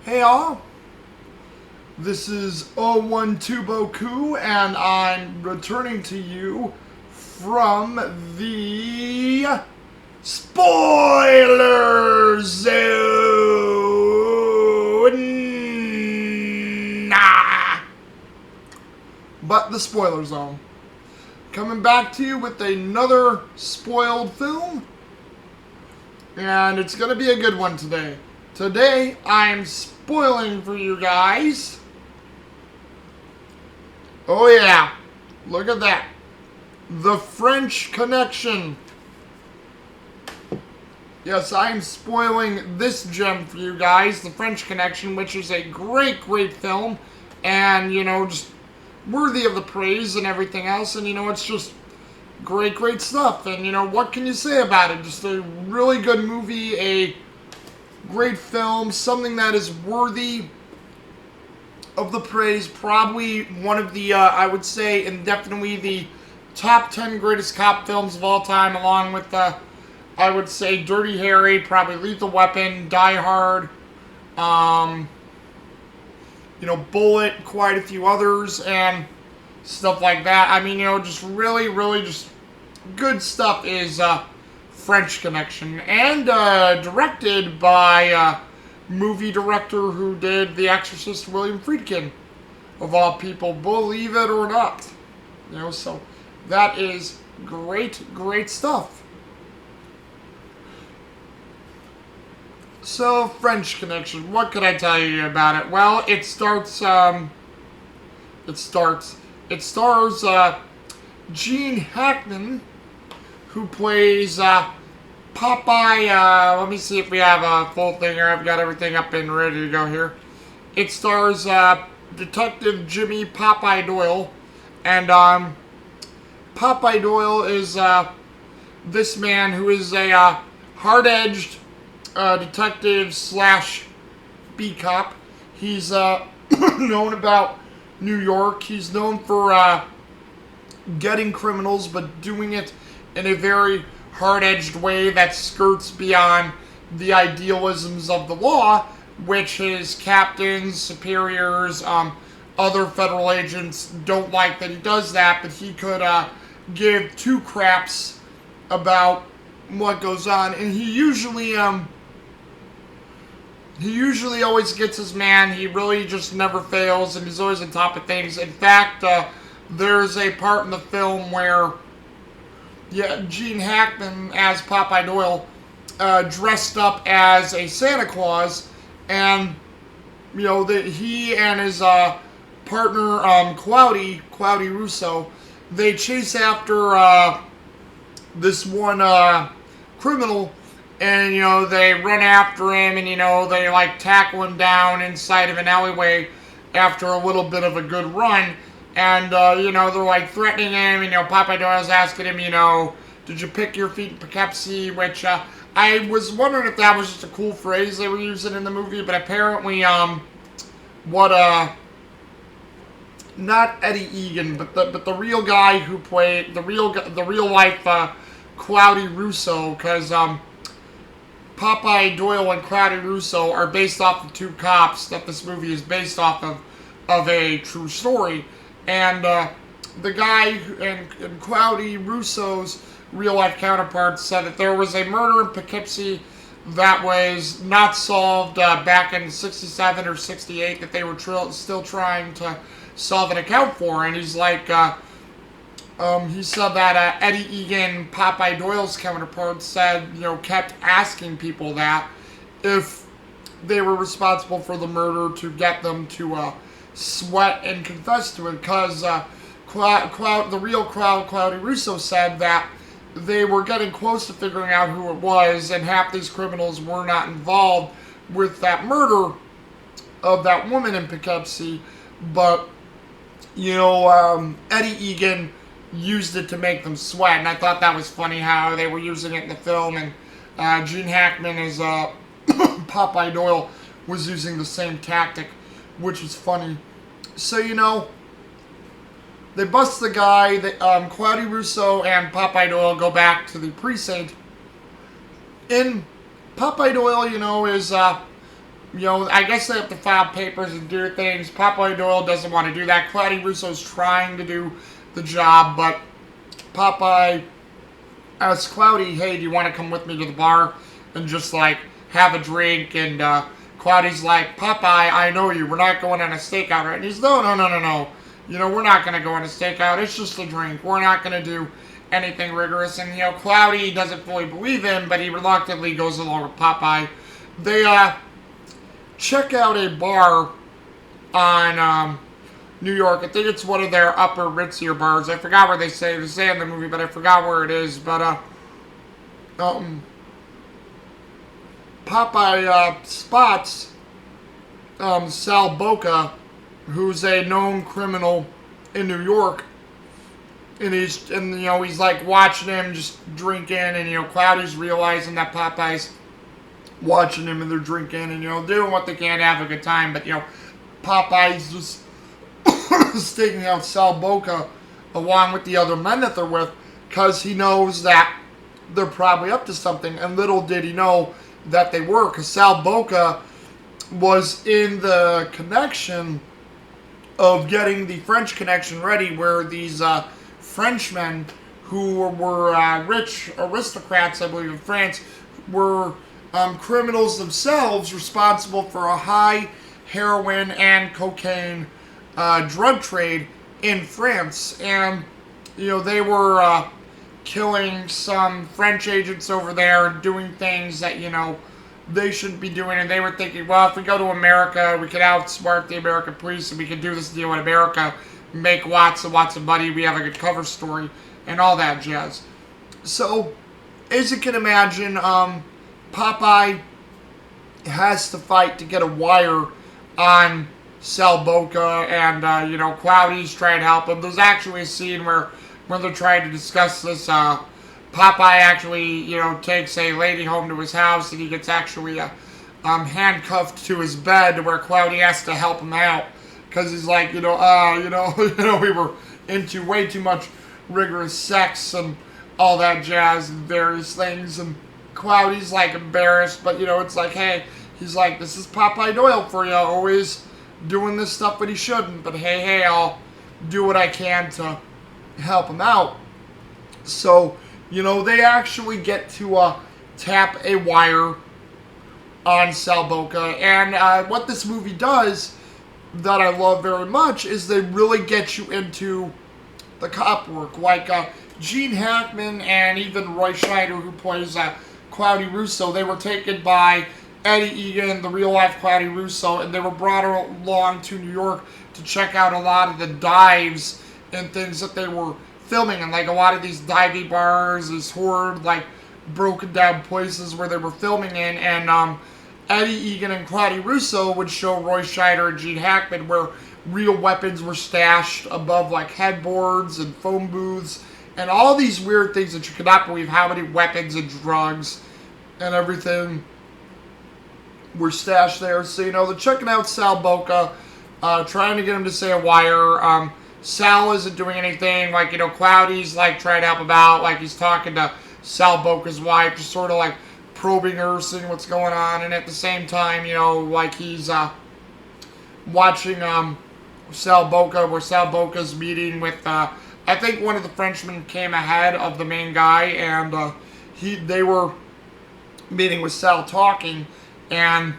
Hey all, this is 012Boku and I'm returning to you from the spoiler zone. But the spoiler zone. Coming back to you with another spoiled film. And it's going to be a good one today. Today, I'm spoiling for you guys. Oh yeah, look at that. The French Connection. Yes, I'm spoiling this gem for you guys, The French Connection, which is a great, great film. And, just worthy of the praise and everything else. And, it's just great, great stuff. And, what can you say about it? Just a really good movie, a great film, something that is worthy of the praise. Probably one of the, I would say, and definitely the top 10 greatest cop films of all time, along with, I would say, Dirty Harry, probably Lethal Weapon, Die Hard, Bullet, quite a few others, and stuff like that. I mean, just really, really just good stuff is, French Connection, and directed by movie director who did The Exorcist, William Friedkin, of all people, believe it or not. So that is great, great stuff. So, French Connection, what could I tell you about it? Well, it stars Gene Hackman, who plays Popeye. Let me see if we have a full thing here. I've got everything up and ready to go here. It stars Detective Jimmy Popeye Doyle, and Popeye Doyle is this man who is a hard-edged detective slash B-cop. He's known about New York. He's known for getting criminals, but doing it in a very hard-edged way that skirts beyond the idealisms of the law, which his captains, superiors, other federal agents don't like that he does that, but he could give two craps about what goes on, and he usually always gets his man. He really just never fails, and he's always on top of things. In fact, there's a part in the film where Gene Hackman, as Popeye Doyle, dressed up as a Santa Claus, and, he and his partner, Cloudy Russo, they chase after this one criminal, and, they run after him, and, they, tackle him down inside of an alleyway after a little bit of a good run. And, they're, threatening him, Popeye Doyle's asking him, did you pick your feet in Poughkeepsie, which, I was wondering if that was just a cool phrase they were using in the movie, but apparently, not Eddie Egan, but the real guy who played, the real life, Cloudy Russo, because, Popeye Doyle and Cloudy Russo are based off of two cops that this movie is based off of a true story. And the guy and Cloudy Russo's real-life counterpart said that there was a murder in Poughkeepsie that was not solved back in 67 or 68 that they were still trying to solve and account for. And he's like, he said that Eddie Egan, Popeye Doyle's counterpart, said, kept asking people that if they were responsible for the murder to get them to sweat and confess to it, because the real Cloudy Russo said that they were getting close to figuring out who it was, and half these criminals were not involved with that murder of that woman in Poughkeepsie, but, Eddie Egan used it to make them sweat, and I thought that was funny how they were using it in the film, and Gene Hackman as Popeye Doyle was using the same tactic, which is funny. So, they bust the guy. Cloudy Russo and Popeye Doyle go back to the precinct. And Popeye Doyle, is I guess they have to file papers and do things. Popeye Doyle doesn't want to do that. Cloudy Russo's trying to do the job, but Popeye asks Cloudy, hey, do you want to come with me to the bar and just, like, have a drink? And Cloudy's like, Popeye, I know you. We're not going on a stakeout, right? And he's, no. We're not going to go on a stakeout. It's just a drink. We're not going to do anything rigorous. And, Cloudy doesn't fully believe him, but he reluctantly goes along with Popeye. They check out a bar on New York. I think it's one of their upper ritzier bars. I forgot where they say in the movie, but I forgot where it is. But Popeye spots Sal Boca, who's a known criminal in New York, and he's like watching him just drinking, and Cloudy's realizing that Popeye's watching him and they're drinking and doing what they can to have a good time, but Popeye's just staking out Sal Boca along with the other men that they're with, because he knows that they're probably up to something. And little did he know that they were, because Sal Boca was in the connection of getting the French connection ready, where these Frenchmen who were rich aristocrats, I believe, in France, were criminals themselves, responsible for a high heroin and cocaine drug trade in France. And they were killing some French agents over there, doing things that they shouldn't be doing. And they were thinking, well, if we go to America, we could outsmart the American police, and we could do this deal in America, make lots and lots of money, we have a good cover story, and all that jazz. So, as you can imagine, Popeye has to fight to get a wire on Sal Boca, and Cloudy's trying to help him. There's actually a scene where when they're trying to discuss this, Popeye actually takes a lady home to his house, and he gets actually handcuffed to his bed, where Cloudy has to help him out, because he's like, we were into way too much rigorous sex and all that jazz and various things, and Cloudy's like embarrassed, but it's like, hey, he's like, this is Popeye Doyle for you, always doing this stuff that he shouldn't, but hey, I'll do what I can to help him out. So, they actually get to tap a wire on Sal Boca, and what this movie does that I love very much is they really get you into the cop work, like Gene Hackman and even Roy Scheider, who plays Cloudy Russo. They were taken by Eddie Egan, the real-life Cloudy Russo, and they were brought along to New York to check out a lot of the dives and things that they were filming, and like a lot of these divey bars, these horrid, like, broken down places where they were filming in, and Eddie Egan and Cloudy Russo would show Roy Scheider and Gene Hackman where real weapons were stashed above, like, headboards and phone booths, and all these weird things that you cannot believe how many weapons and drugs and everything were stashed there. So, they're checking out Sal Boca, trying to get him to say a wire. Sal isn't doing anything. Like, Cloudy's, like, trying to help him out. Like, he's talking to Sal Boca's wife, just sort of, like, probing her, seeing what's going on. And at the same time, like, he's watching Sal Boca, where Sal Boca's meeting with, I think one of the Frenchmen came ahead of the main guy, and they were meeting with Sal, talking, and,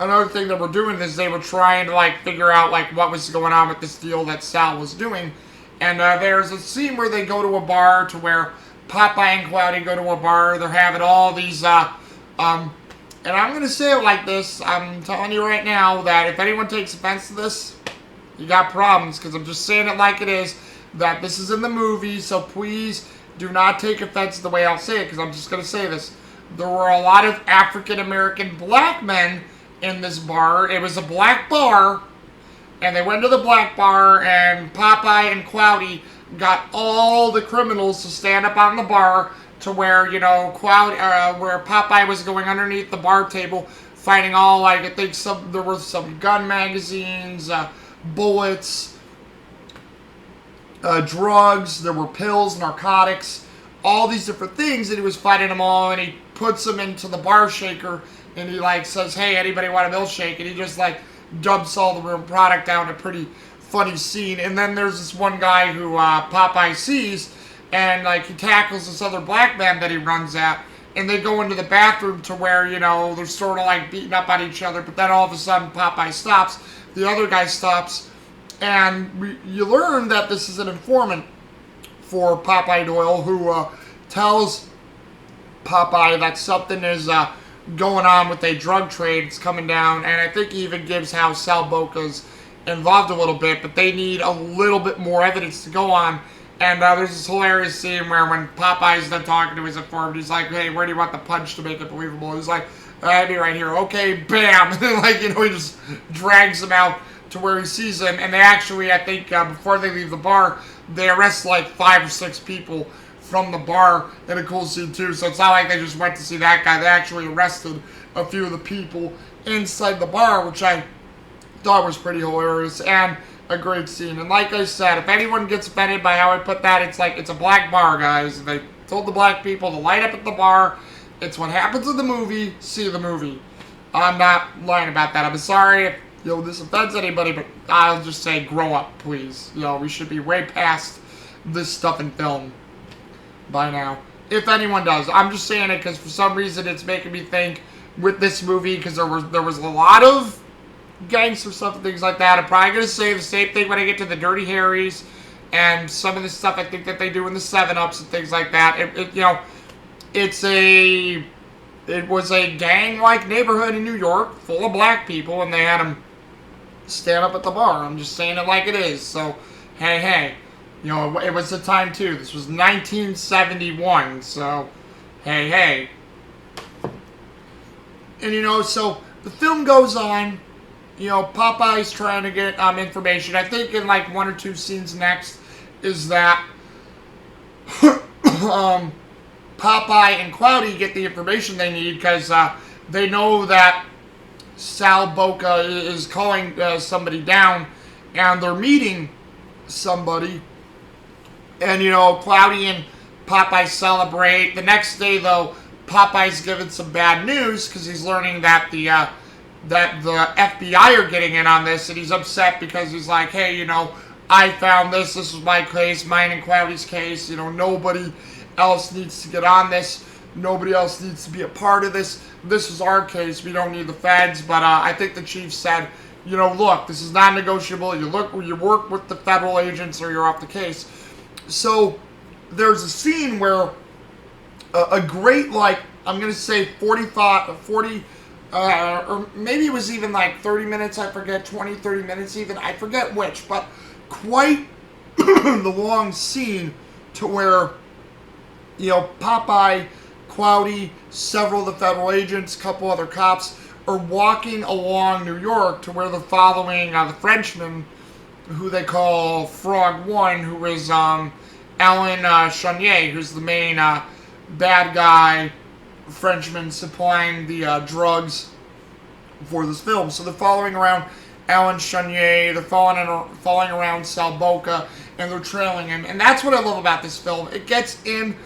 another thing that we're doing is they were trying to, like, figure out, like, what was going on with this deal that Sal was doing. And there's a scene where they go to a bar, to where Popeye and Cloudy go to a bar. They're having all these, and I'm going to say it like this. I'm telling you right now that if anyone takes offense to this, you got problems, because I'm just saying it like it is, that this is in the movie, so please do not take offense to the way I'll say it, because I'm just going to say this. There were a lot of African-American black men in this bar. It was a black bar, and they went to the black bar, and Popeye and Cloudy got all the criminals to stand up on the bar, to where, where Popeye was going underneath the bar table, finding all, like, I think there were some gun magazines, bullets, drugs, there were pills, narcotics, all these different things, and he was finding them all, and he puts them into the bar shaker and he like says, "Hey, anybody want a milkshake?" And he just like dumps all the product down. A pretty funny scene. And then there's this one guy who Popeye sees, and like he tackles this other black man that he runs at, and they go into the bathroom to where, you know, they're sort of like beating up on each other. But then all of a sudden Popeye stops, the other guy stops, and you learn that this is an informant for Popeye Doyle, who tells Popeye that something is going on with a drug trade. It's coming down, and I think he even gives how Sal Boca's involved a little bit, but they need a little bit more evidence to go on. And there's this hilarious scene where when Popeye's done talking to his informant, he's like, "Hey, where do you want the punch to make it believable?" He's like, "I'd be right here." "Okay, bam!" And then, like, you know, he just drags him out to where he sees him. And they actually, I think, before they leave the bar, they arrest like 5 or 6 people from the bar in a cool scene too. So it's not like they just went to see that guy. They actually arrested a few of the people inside the bar, which I thought was pretty hilarious and a great scene. And like I said, if anyone gets offended by how I put that, it's like, it's a black bar, guys. They told the black people to light up at the bar. It's what happens in the movie. See the movie. I'm not lying about that. I'm sorry if, you know, this offends anybody, but I'll just say, grow up, please. You know, we should be way past this stuff in film by now, if anyone does. I'm just saying it because for some reason it's making me think with this movie, because there was a lot of gangster stuff and things like that. I'm probably going to say the same thing when I get to the Dirty Harrys and some of the stuff I think that they do in the 7-Ups and things like that. You know, it was a gang-like neighborhood in New York full of black people, and they had them stand up at the bar. I'm just saying it like it is. So, hey. You know, it was the time, too. This was 1971, so, hey. And, you know, so the film goes on. You know, Popeye's trying to get information. I think in, like, 1 or 2 scenes next is that Popeye and Cloudy get the information they need because they know that Sal Boca is calling somebody down, and they're meeting somebody. And, you know, Cloudy and Popeye celebrate. The next day, though, Popeye's given some bad news because he's learning that the FBI are getting in on this, and he's upset because he's like, "Hey, you know, I found this. This was my case, mine and Cloudy's case. You know, nobody else needs to get on this. Nobody else needs to be a part of this. This is our case. We don't need the feds." But I think the chief said, "You know, look, this is non-negotiable. You work with the federal agents, or you're off the case." So there's a scene where a great, like, I'm going to say 40, or maybe it was even like 30 minutes, I forget, 20, 30 minutes even, I forget which, but quite the long scene to where, you know, Popeye, Cloudy, several of the federal agents, a couple other cops are walking along New York to where they're following the Frenchman, who they call Frog One, who is Alan Chenier, who's the main bad guy Frenchman supplying the drugs for this film. So they're following around Alan Chenier, they're following around Sal Boca, and they're trailing him. And that's what I love about this film. It gets in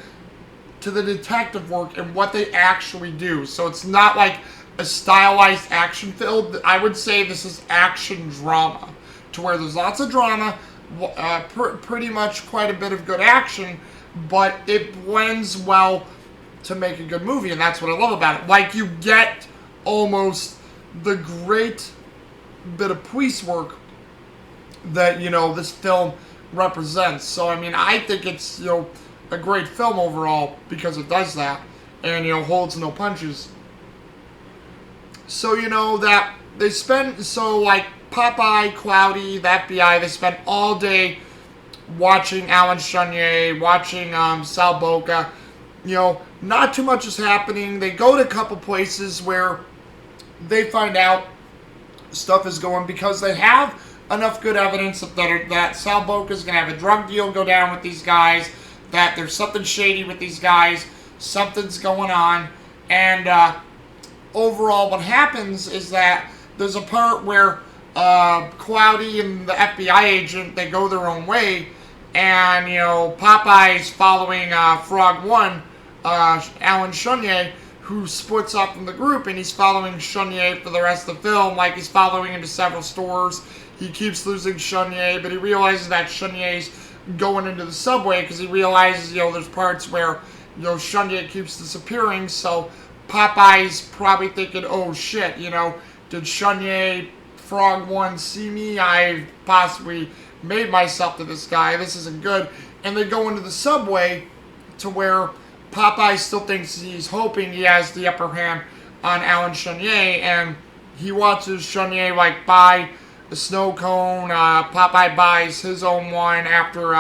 to the detective work and what they actually do. So it's not like a stylized action film. I would say this is action drama, to where there's lots of drama, pretty much quite a bit of good action, but it blends well to make a good movie, and that's what I love about it. Like, you get almost the great bit of police work that, you know, this film represents. So, I mean, I think it's, you know, a great film overall because it does that, and, you know, holds no punches. So, you know, that they spend, so, like, Popeye, Cloudy, the FBI, they spent all day watching Alan Chenier, watching Sal Boca. You know, not too much is happening. They go to a couple places where they find out stuff is going, because they have enough good evidence that Sal Boca is going to have a drug deal go down with these guys, that there's something shady with these guys, something's going on. And overall what happens is that there's a part where Cloudy and the FBI agent, they go their own way, and, you know, Popeye's following Frog One, Alan Chenier, who splits up from the group, and he's following Chenier for the rest of the film. Like, he's following into several stores. He keeps losing Chenier, but he realizes that Chenier's going into the subway because he realizes, there's parts where, Chenier keeps disappearing. So Popeye's probably thinking, oh shit, did Chenier Frog 1 see me? I possibly made myself to this guy. This isn't good. And they go into the subway to where Popeye still thinks he's hoping he has the upper hand on Alan Chenier, and he watches Chenier buy a snow cone. Popeye buys his own one after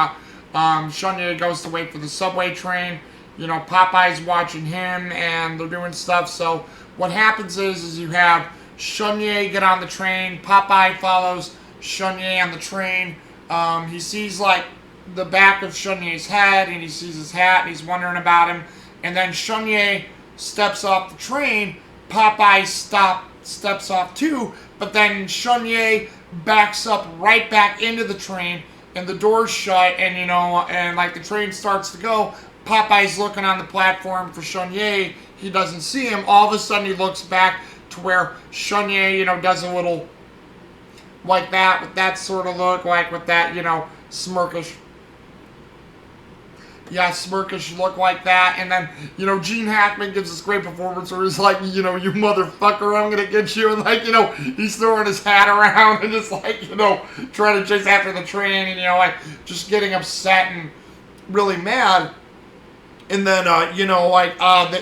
Chenier goes to wait for the subway train. Popeye's watching him, and they're doing stuff. So what happens is you have Chenier get on the train. Popeye follows Chenier on the train. He sees the back of Chenier's head, and he sees his hat, and he's wondering about him. And then Chenier steps off the train. Popeye steps off too, but then Chenier backs up right back into the train, and the door's shut, and the train starts to go. Popeye's looking on the platform for Chenier. He doesn't see him. All of a sudden, he looks back to where Chenier, does a little like that, with that sort of look, with that, smirkish look like that. And then, Gene Hackman gives this great performance where he's like, you motherfucker, I'm gonna get you. And he's throwing his hat around and just trying to chase after the train, and just getting upset and really mad. And then,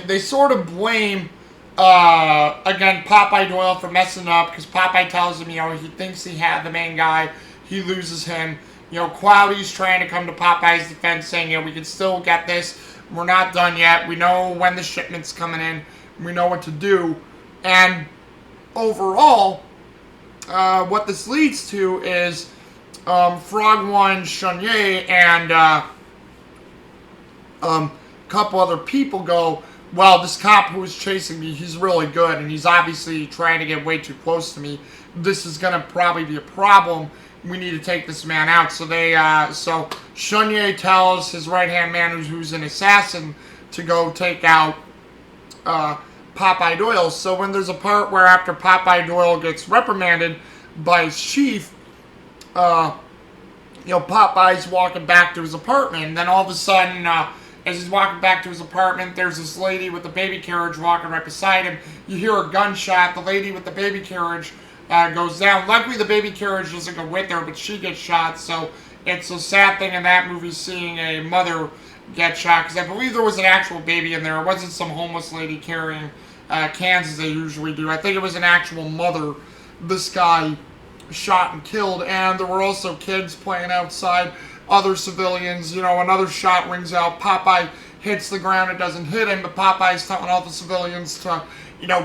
they sort of blame, again, Popeye Doyle for messing up, because Popeye tells him, he thinks he had the main guy. He loses him. Cloudy's trying to come to Popeye's defense, saying, we can still get this. We're not done yet. We know when the shipment's coming in. We know what to do. And overall, what this leads to is Frog 1, Chenier, and a couple other people go, well, this cop who was chasing me, he's really good, and he's obviously trying to get way too close to me. This is going to probably be a problem. We need to take this man out. So so Chenier tells his right-hand man, who's an assassin, to go take out Popeye Doyle. So when there's a part where after Popeye Doyle gets reprimanded by his chief, Popeye's walking back to his apartment, and then all of a sudden, as he's walking back to his apartment, there's this lady with the baby carriage walking right beside him. You hear a gunshot. The lady with the baby carriage goes down. Luckily, the baby carriage doesn't go with her, but she gets shot. So it's a sad thing in that movie seeing a mother get shot, because I believe there was an actual baby in there. It wasn't some homeless lady carrying cans as they usually do. I think it was an actual mother this guy shot and killed. And there were also kids playing outside, other civilians. Another shot rings out. Popeye hits the ground. It doesn't hit him, but Popeye's telling all the civilians to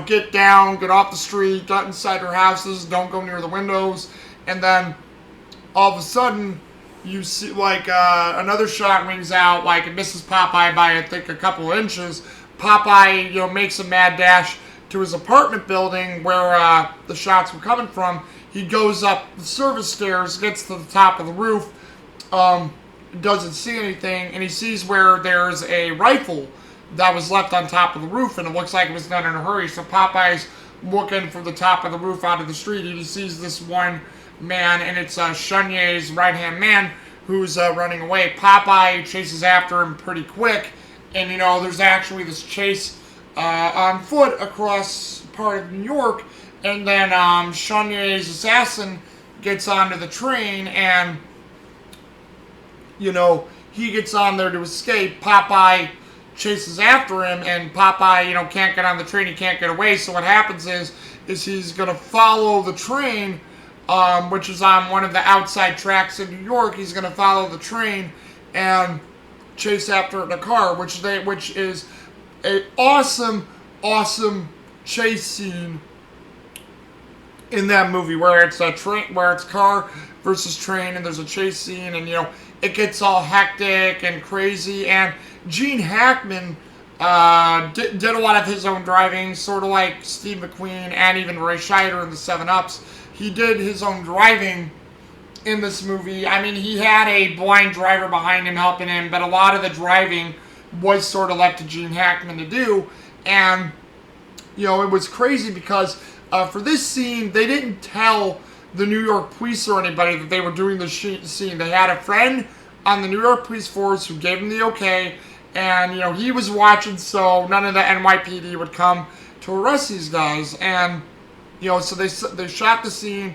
get down, get off the street, get inside their houses, don't go near the windows. And then all of a sudden, you see another shot rings out, it misses Popeye by I think a couple of inches. Popeye makes a mad dash to his apartment building where the shots were coming from. He goes up the service stairs, gets to the top of the roof, doesn't see anything, and he sees where there's a rifle that was left on top of the roof, and it looks like it was done in a hurry. So Popeye's looking for the top of the roof out of the street. He just sees this one man, and it's Chenier's right-hand man who's running away. Popeye chases after him pretty quick, and there's actually this chase on foot across part of New York, and then Chenier's assassin gets onto the train, and he gets on there to escape. Popeye chases after him, and Popeye, can't get on the train. He can't get away. So what happens is he's going to follow the train, which is on one of the outside tracks in New York. He's going to follow the train and chase after it in a car, which is a awesome chase scene in that movie, where it's car versus train, and there's a chase scene, and it gets all hectic and crazy. And Gene Hackman did a lot of his own driving, sort of like Steve McQueen and even Ray Scheider in the 7-Ups. He did his own driving in this movie. I mean, he had a blind driver behind him helping him, but a lot of the driving was sort of left to Gene Hackman to do. And it was crazy because for this scene, they didn't tell the New York police or anybody that they were doing the scene. They had a friend on the New York police force who gave them the okay, and, he was watching, so none of the NYPD would come to arrest these guys. And, so they shot the scene,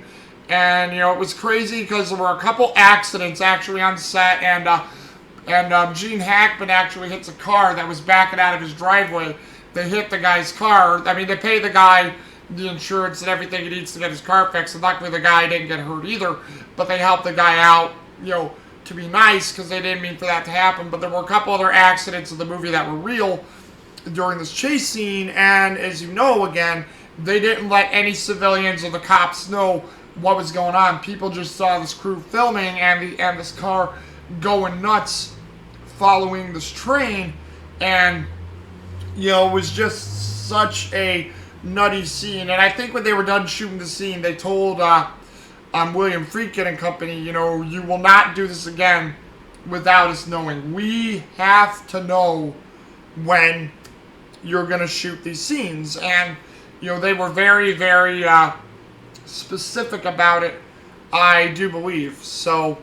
and, it was crazy because there were a couple accidents actually on set, and Gene Hackman actually hits a car that was backing out of his driveway. They hit the guy's car. I mean, they pay the guy the insurance and everything he needs to get his car fixed, and luckily the guy didn't get hurt either, but they helped the guy out, to be nice, because they didn't mean for that to happen. But there were a couple other accidents in the movie that were real during this chase scene, and as you know, again, they didn't let any civilians or the cops know what was going on. People just saw this crew filming and this car going nuts following this train, and it was just such a nutty scene. And I think when they were done shooting the scene, they told William Friedkin and company, you will not do this again without us knowing. We have to know when you're going to shoot these scenes. And, they were very, very specific about it, I do believe. So,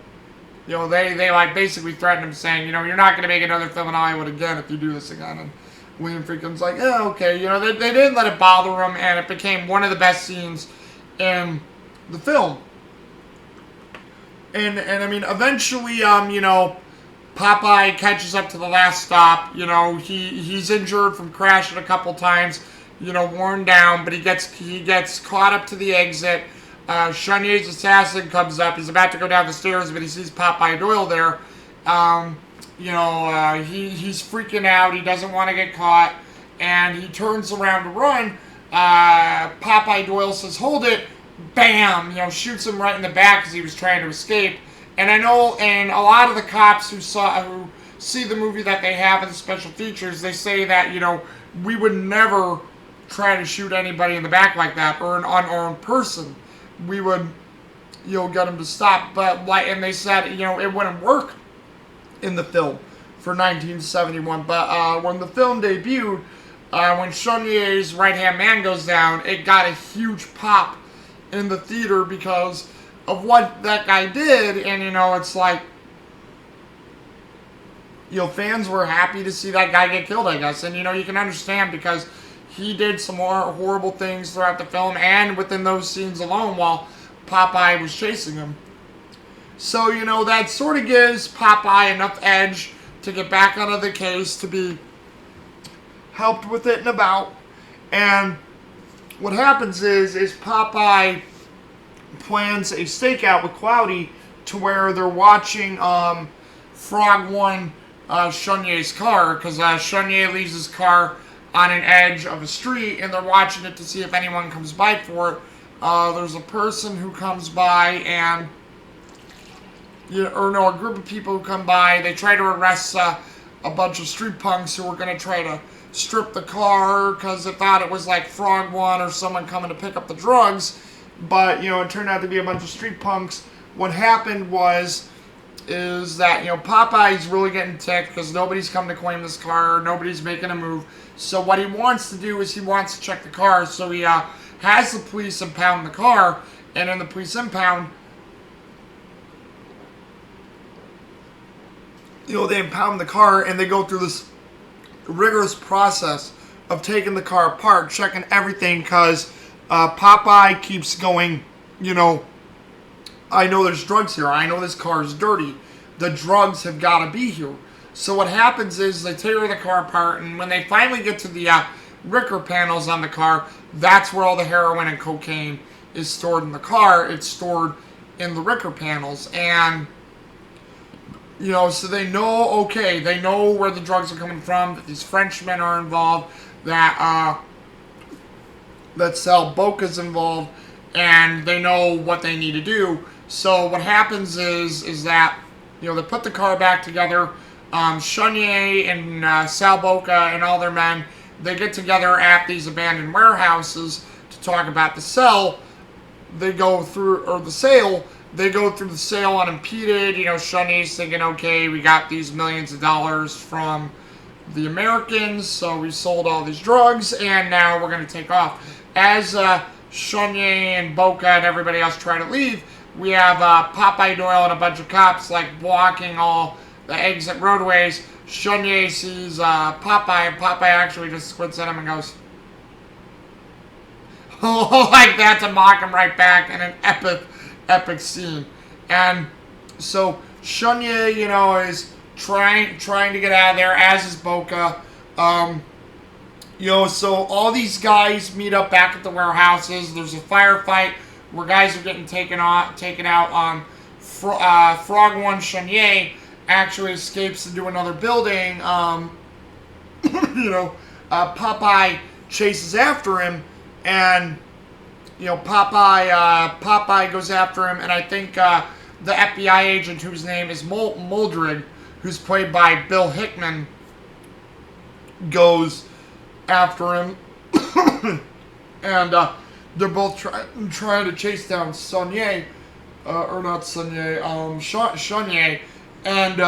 they like basically threatened him, saying, you're not going to make another film in Hollywood again if you do this again. And William Friedkin's like, yeah, okay. They didn't let it bother him, and it became one of the best scenes in the film. And I mean, eventually, Popeye catches up to the last stop. He's injured from crashing a couple times, worn down, but he gets caught up to the exit. Chonier's assassin comes up. He's about to go down the stairs, but he sees Popeye Doyle there. He's freaking out. He doesn't want to get caught, and he turns around to run. Popeye Doyle says, "Hold it." Bam! Shoots him right in the back because he was trying to escape. And I know, and a lot of the cops who see the movie that they have in the special features, they say that, we would never try to shoot anybody in the back like that, or an unarmed person. We would, get them to stop. But, and they said, it wouldn't work in the film for 1971. But when the film debuted, when Chonier's right-hand man goes down, it got a huge pop in the theater because of what that guy did. And it's like, fans were happy to see that guy get killed, I guess. And you can understand, because he did some more horrible things throughout the film and within those scenes alone while Popeye was chasing him. So that sort of gives Popeye enough edge to get back out of the case, to be helped with it and about. And what happens is Popeye plans a stakeout with Cloudy to where they're watching Frog 1 Chonier's car, because Chonier leaves his car on an edge of a street, and they're watching it to see if anyone comes by for it. There's a person who comes by, and a group of people who come by. They try to arrest a bunch of street punks who were going to try to strip the car because they thought it was like Frog 1 or someone coming to pick up the drugs. But, it turned out to be a bunch of street punks. What happened is that, Popeye's really getting ticked because nobody's come to claim this car. Nobody's making a move. So what he wants to do is he wants to check the car. So he has the police impound the car. And in the police impound, they impound the car, and they go through this rigorous process of taking the car apart, checking everything, because Popeye keeps going, I know there's drugs here. I know this car is dirty. The drugs have got to be here. So what happens is they tear the car apart, and when they finally get to the Ricker panels on the car, that's where all the heroin and cocaine is stored in the car. It's stored in the Ricker panels. And, so they know, they know where the drugs are coming from, that these Frenchmen are involved, that Sal Boca's involved, and they know what they need to do. So what happens is that, they put the car back together. Chonier and Sal Boca and all their men, they get together at these abandoned warehouses to talk about the sale. They go through the sale unimpeded. Chonier's thinking, okay, we got these millions of dollars from the Americans, so we sold all these drugs, and now we're going to take off. As Shunye and Boka and everybody else try to leave, we have Popeye Doyle and a bunch of cops like blocking all the exit roadways. Shunye sees Popeye, and Popeye actually just squints at him and goes like that to mock him right back in an epic scene. And so Shunye, you know, is trying to get out of there, as is Boka. You know, so all these guys meet up back at the warehouses. There's a firefight where guys are getting taken out. Frog One Shunye actually escapes into another building. You know, Popeye chases after him, and you know, Popeye goes after him, and I think the FBI agent, whose name is Muldrig, who's played by Bill Hickman, goes after him. And they're both trying to chase down Shunye, and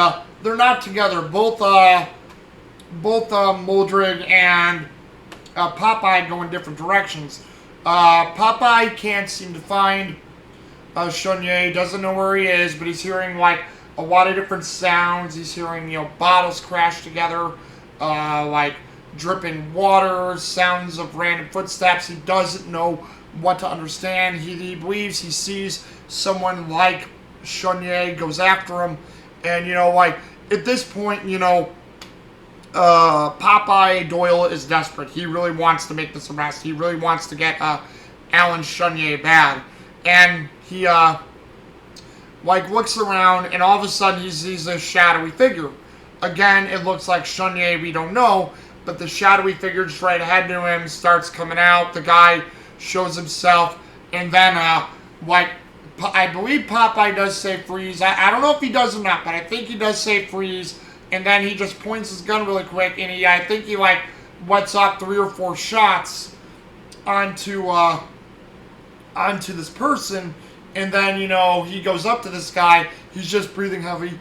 they're not together. Both Muldrig and Popeye go in different directions. Popeye can't seem to find Shunye, doesn't know where he is, but he's hearing like a lot of different sounds. He's hearing, you know, bottles crash together, like dripping water, sounds of random footsteps. He doesn't know what to understand. He believes he sees someone like Shunye, goes after him, and you know, like at this point, you know, Popeye Doyle is desperate. He really wants to make this arrest. He really wants to get Alan Shunye bad, and he like looks around, and all of a sudden he sees a shadowy figure. Again, it looks like Shunye, we don't know, but the shadowy figure just right ahead to him starts coming out. The guy shows himself, and then like I believe Popeye does say freeze. I don't know if he does or not, but I think he does say freeze. And then he just points his gun really quick, and I think he like lets off 3 or 4 shots onto this person, and then, you know, he goes up to this guy. He's just breathing heavy,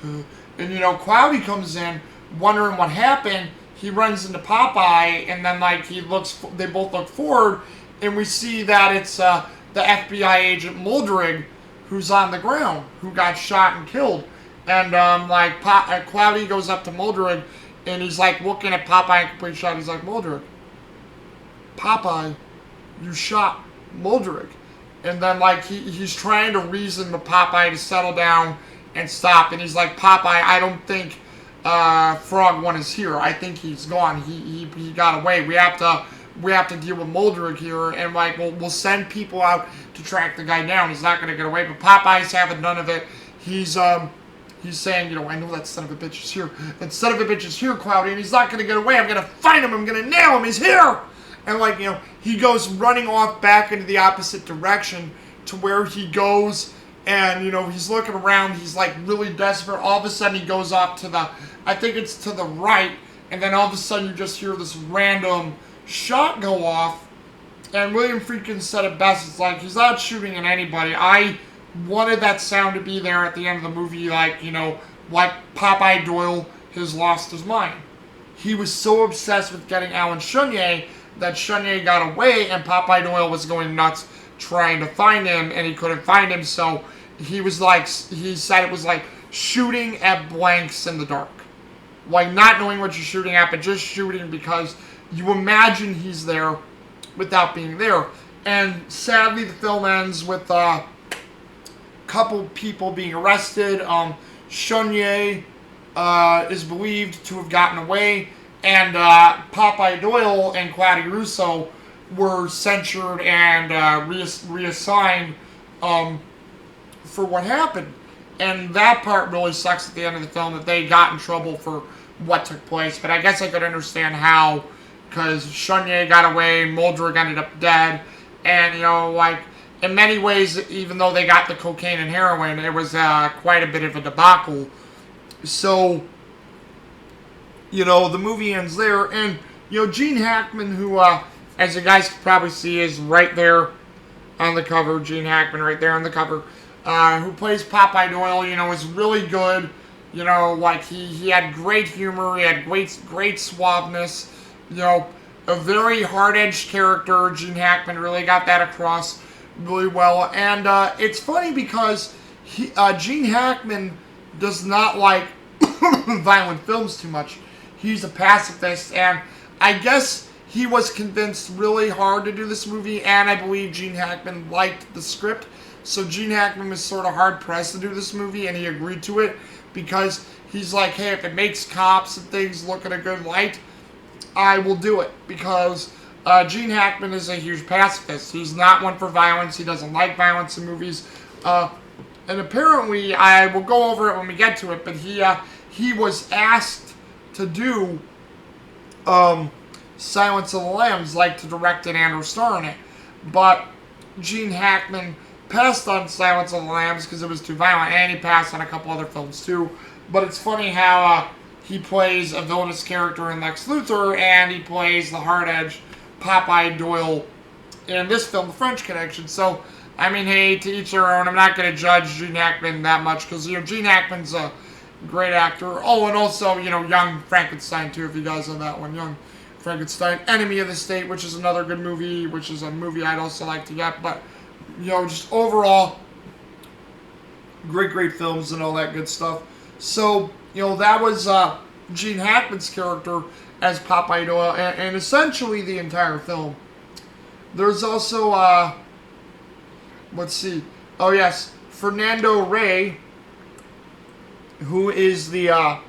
and you know, Cloudy comes in, wondering what happened. He runs into Popeye, and then like they both look forward, and we see that it's the FBI agent Muldrig who's on the ground, who got shot and killed. And like Cloudy goes up to Muldrig, and he's like looking at Popeye in complete shock. He's like, Muldrig, Popeye, you shot Muldrig. And then like he's trying to reason with Popeye to settle down and stop. And he's like, Popeye, I don't think Frog One is here. I think he's gone. He got away. We have to deal with Muldrig here, and like we'll send people out to track the guy down. He's not gonna get away. But Popeye's having none of it. He's saying, you know, I know that son of a bitch is here. That son of a bitch is here, Cloudy, and he's not going to get away. I'm going to find him. I'm going to nail him. He's here. And, like, you know, he goes running off back into the opposite direction to where he goes. And, you know, he's looking around. He's, like, really desperate. All of a sudden, he goes off to I think it's to the right. And then all of a sudden, you just hear this random shot go off. And William Friedkin said it best. It's like, he's not shooting at anybody. I wanted that sound to be there at the end of the movie, like, you know, like Popeye Doyle has lost his mind. He was so obsessed with getting Alan Shunye that Shunye got away, and Popeye Doyle was going nuts trying to find him, and he couldn't find him, so he was like, he said it was like shooting at blanks in the dark. Like, not knowing what you're shooting at, but just shooting because you imagine he's there without being there. And sadly, the film ends with couple people being arrested. Shunye is believed to have gotten away, and Popeye Doyle and Cloudy Russo were censured and reassigned for what happened. And that part really sucks at the end of the film, that they got in trouble for what took place. But I guess I could understand how, because Shunye got away, Muldrig ended up dead, and, you know, like, in many ways, even though they got the cocaine and heroin, it was quite a bit of a debacle. So, you know, the movie ends there. And, you know, Gene Hackman, who, as you guys can probably see, is right there on the cover. Gene Hackman right there on the cover. Who plays Popeye Doyle, you know, is really good. You know, like he had great humor, he had great suaveness, you know, a very hard-edged character. Gene Hackman really got that across really well. And it's funny because Gene Hackman does not like violent films too much. He's a pacifist, and I guess he was convinced really hard to do this movie, and I believe Gene Hackman liked the script. So Gene Hackman was sort of hard-pressed to do this movie, and he agreed to it because he's like, hey, if it makes cops and things look in a good light, I will do it. Because Gene Hackman is a huge pacifist. He's not one for violence. He doesn't like violence in movies. And apparently, I will go over it when we get to it, but he was asked to do Silence of the Lambs, like to direct it and or star in it. But Gene Hackman passed on Silence of the Lambs because it was too violent, and he passed on a couple other films too. But it's funny how he plays a villainous character in Lex Luthor, and he plays the hard-edged Popeye Doyle in this film, The French Connection. So, I mean, hey, to each their own. I'm not going to judge Gene Hackman that much because, you know, Gene Hackman's a great actor. Oh, and also, you know, Young Frankenstein, too, if you guys know that one. Young Frankenstein. Enemy of the State, which is another good movie, which is a movie I'd also like to get. But, you know, just overall, great films and all that good stuff. So, you know, that was Gene Hackman's character as Popeye Doyle, and essentially the entire film. There's also, let's see. Oh, yes. Fernando Rey, who is the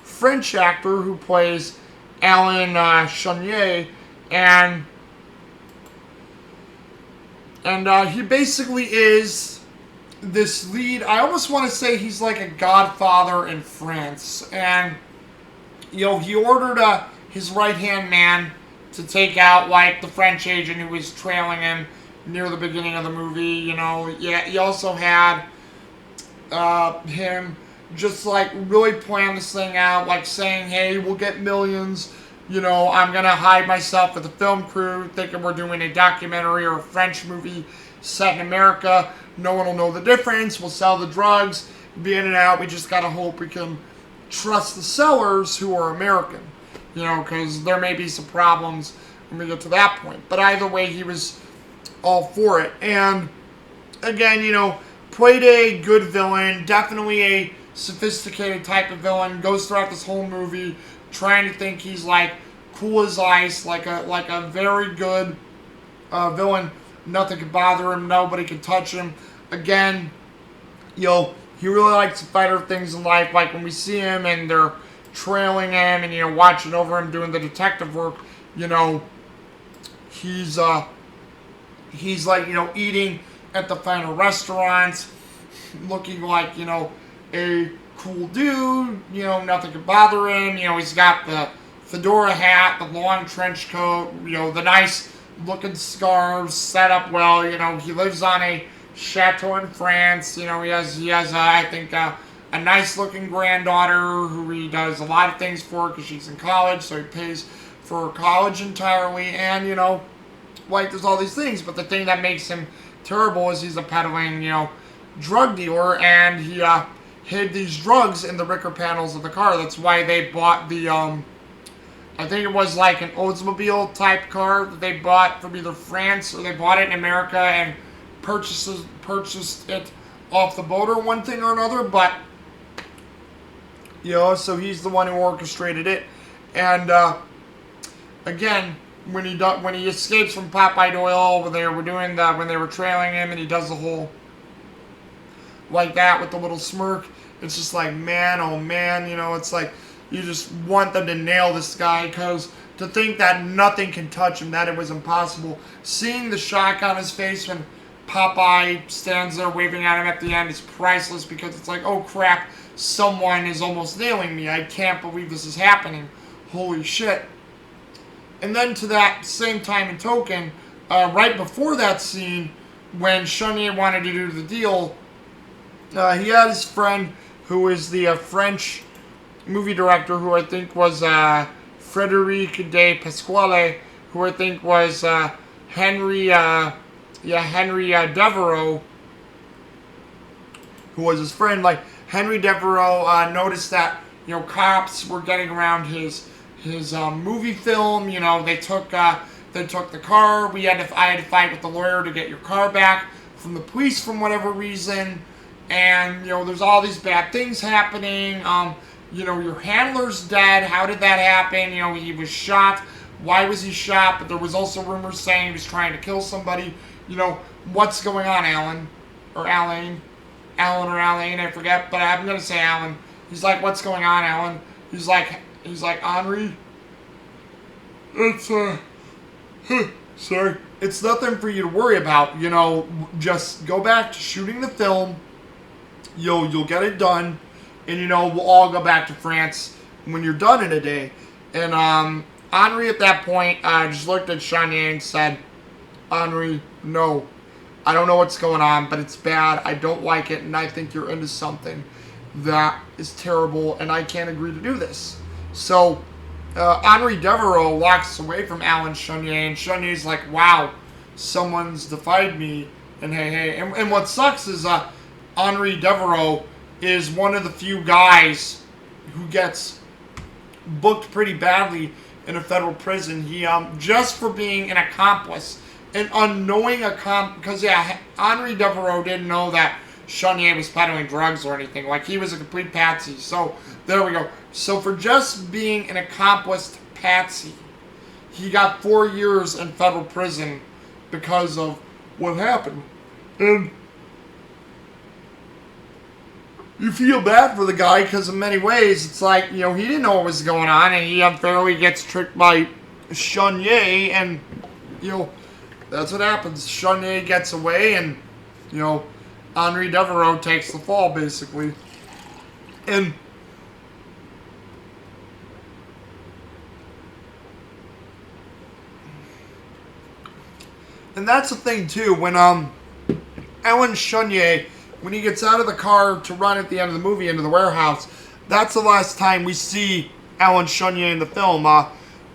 French actor who plays Alan Chenier, and he basically is this lead. I almost want to say he's like a godfather in France. And, you know, he ordered his right-hand man to take out, like, the French agent who was trailing him near the beginning of the movie. You know, yeah, he also had him just, like, really plan this thing out, like saying, hey, we'll get millions. You know, I'm going to hide myself with the film crew, thinking we're doing a documentary or a French movie set in America. No one will know the difference. We'll sell the drugs, be in and out. We just got to hope we can trust the sellers who are American. You know, because there may be some problems when we get to that point. But either way, he was all for it. And, again, you know, played a good villain. Definitely a sophisticated type of villain. Goes throughout this whole movie trying to think he's, like, cool as ice. Like a very good villain. Nothing can bother him. Nobody can touch him. Again, you know, he really likes to fight over things in life. Like when we see him and they're trailing him and, you know, watching over him doing the detective work, you know, he's like, you know, eating at the finer restaurants, looking like, you know, a cool dude. You know, nothing can bother him. You know, he's got the fedora hat, the long trench coat, you know, the nice looking scarves, set up well. You know, he lives on a chateau in France. You know, he has I think a nice looking granddaughter who he does a lot of things for because she's in college, so he pays for her college entirely. And, you know, like, there's all these things, but the thing that makes him terrible is he's a peddling, you know, drug dealer, and he hid these drugs in the Ricker panels of the car. That's why they bought the I think it was like an Oldsmobile type car that they bought from either France or they bought it in America and purchased it off the boat or one thing or another. But, you know, so he's the one who orchestrated it. And again, when he escapes from Popeye Doyle, when they were trailing him, and he does the whole like that with the little smirk, it's just like, man, oh man, you know, it's like you just want them to nail this guy, because to think that nothing can touch him, that it was impossible. Seeing the shock on his face when Popeye stands there waving at him at the end is priceless, because it's like, oh crap, someone is almost nailing me. I can't believe this is happening. Holy shit. And then to that same time and token, right before that scene, when Chenier wanted to do the deal, he had his friend who is the French movie director, who I think was Frédéric de Pasquale, who I think was Henry Devereaux, who was his friend. Like, Henry Devereaux noticed that, cops were getting around his movie film. They took the car. I had to fight with the lawyer to get your car back from the police for whatever reason. And, there's all these bad things happening. Your handler's dead. How did that happen? He was shot. Why was he shot? But there was also rumors saying he was trying to kill somebody. What's going on, Alan? Or Alain? Alan or Alain, I forget. But I'm going to say Alan. He's like, what's going on, Alan? He's like, Henri? It's, sorry. It's nothing for you to worry about. Just go back to shooting the film. You'll get it done. And, we'll all go back to France when you're done in a day. And, Henri at that point just looked at Chenier and said, Henri, no. I don't know what's going on, but it's bad. I don't like it, and I think you're into something that is terrible, and I can't agree to do this. So, Henri Devereaux walks away from Alan Chenier, and Chenier's like, wow, someone's defied me, and hey. And what sucks is Henri Devereaux is one of the few guys who gets booked pretty badly in a federal prison. He, just for being an accomplice, an unknowing accomplice, because, Henri Devereaux didn't know that Chenier was peddling drugs or anything. Like, he was a complete patsy. So, there we go. So, for just being an accomplished patsy, he got 4 years in federal prison because of what happened. And you feel bad for the guy because in many ways, it's like, he didn't know what was going on, and he unfairly gets tricked by Chenier, and, that's what happens. Chenier gets away, and, Henri Devereaux takes the fall, basically. And that's the thing, too. When, Alan Chenier, when he gets out of the car to run at the end of the movie into the warehouse, that's the last time we see Alan Chenier in the film.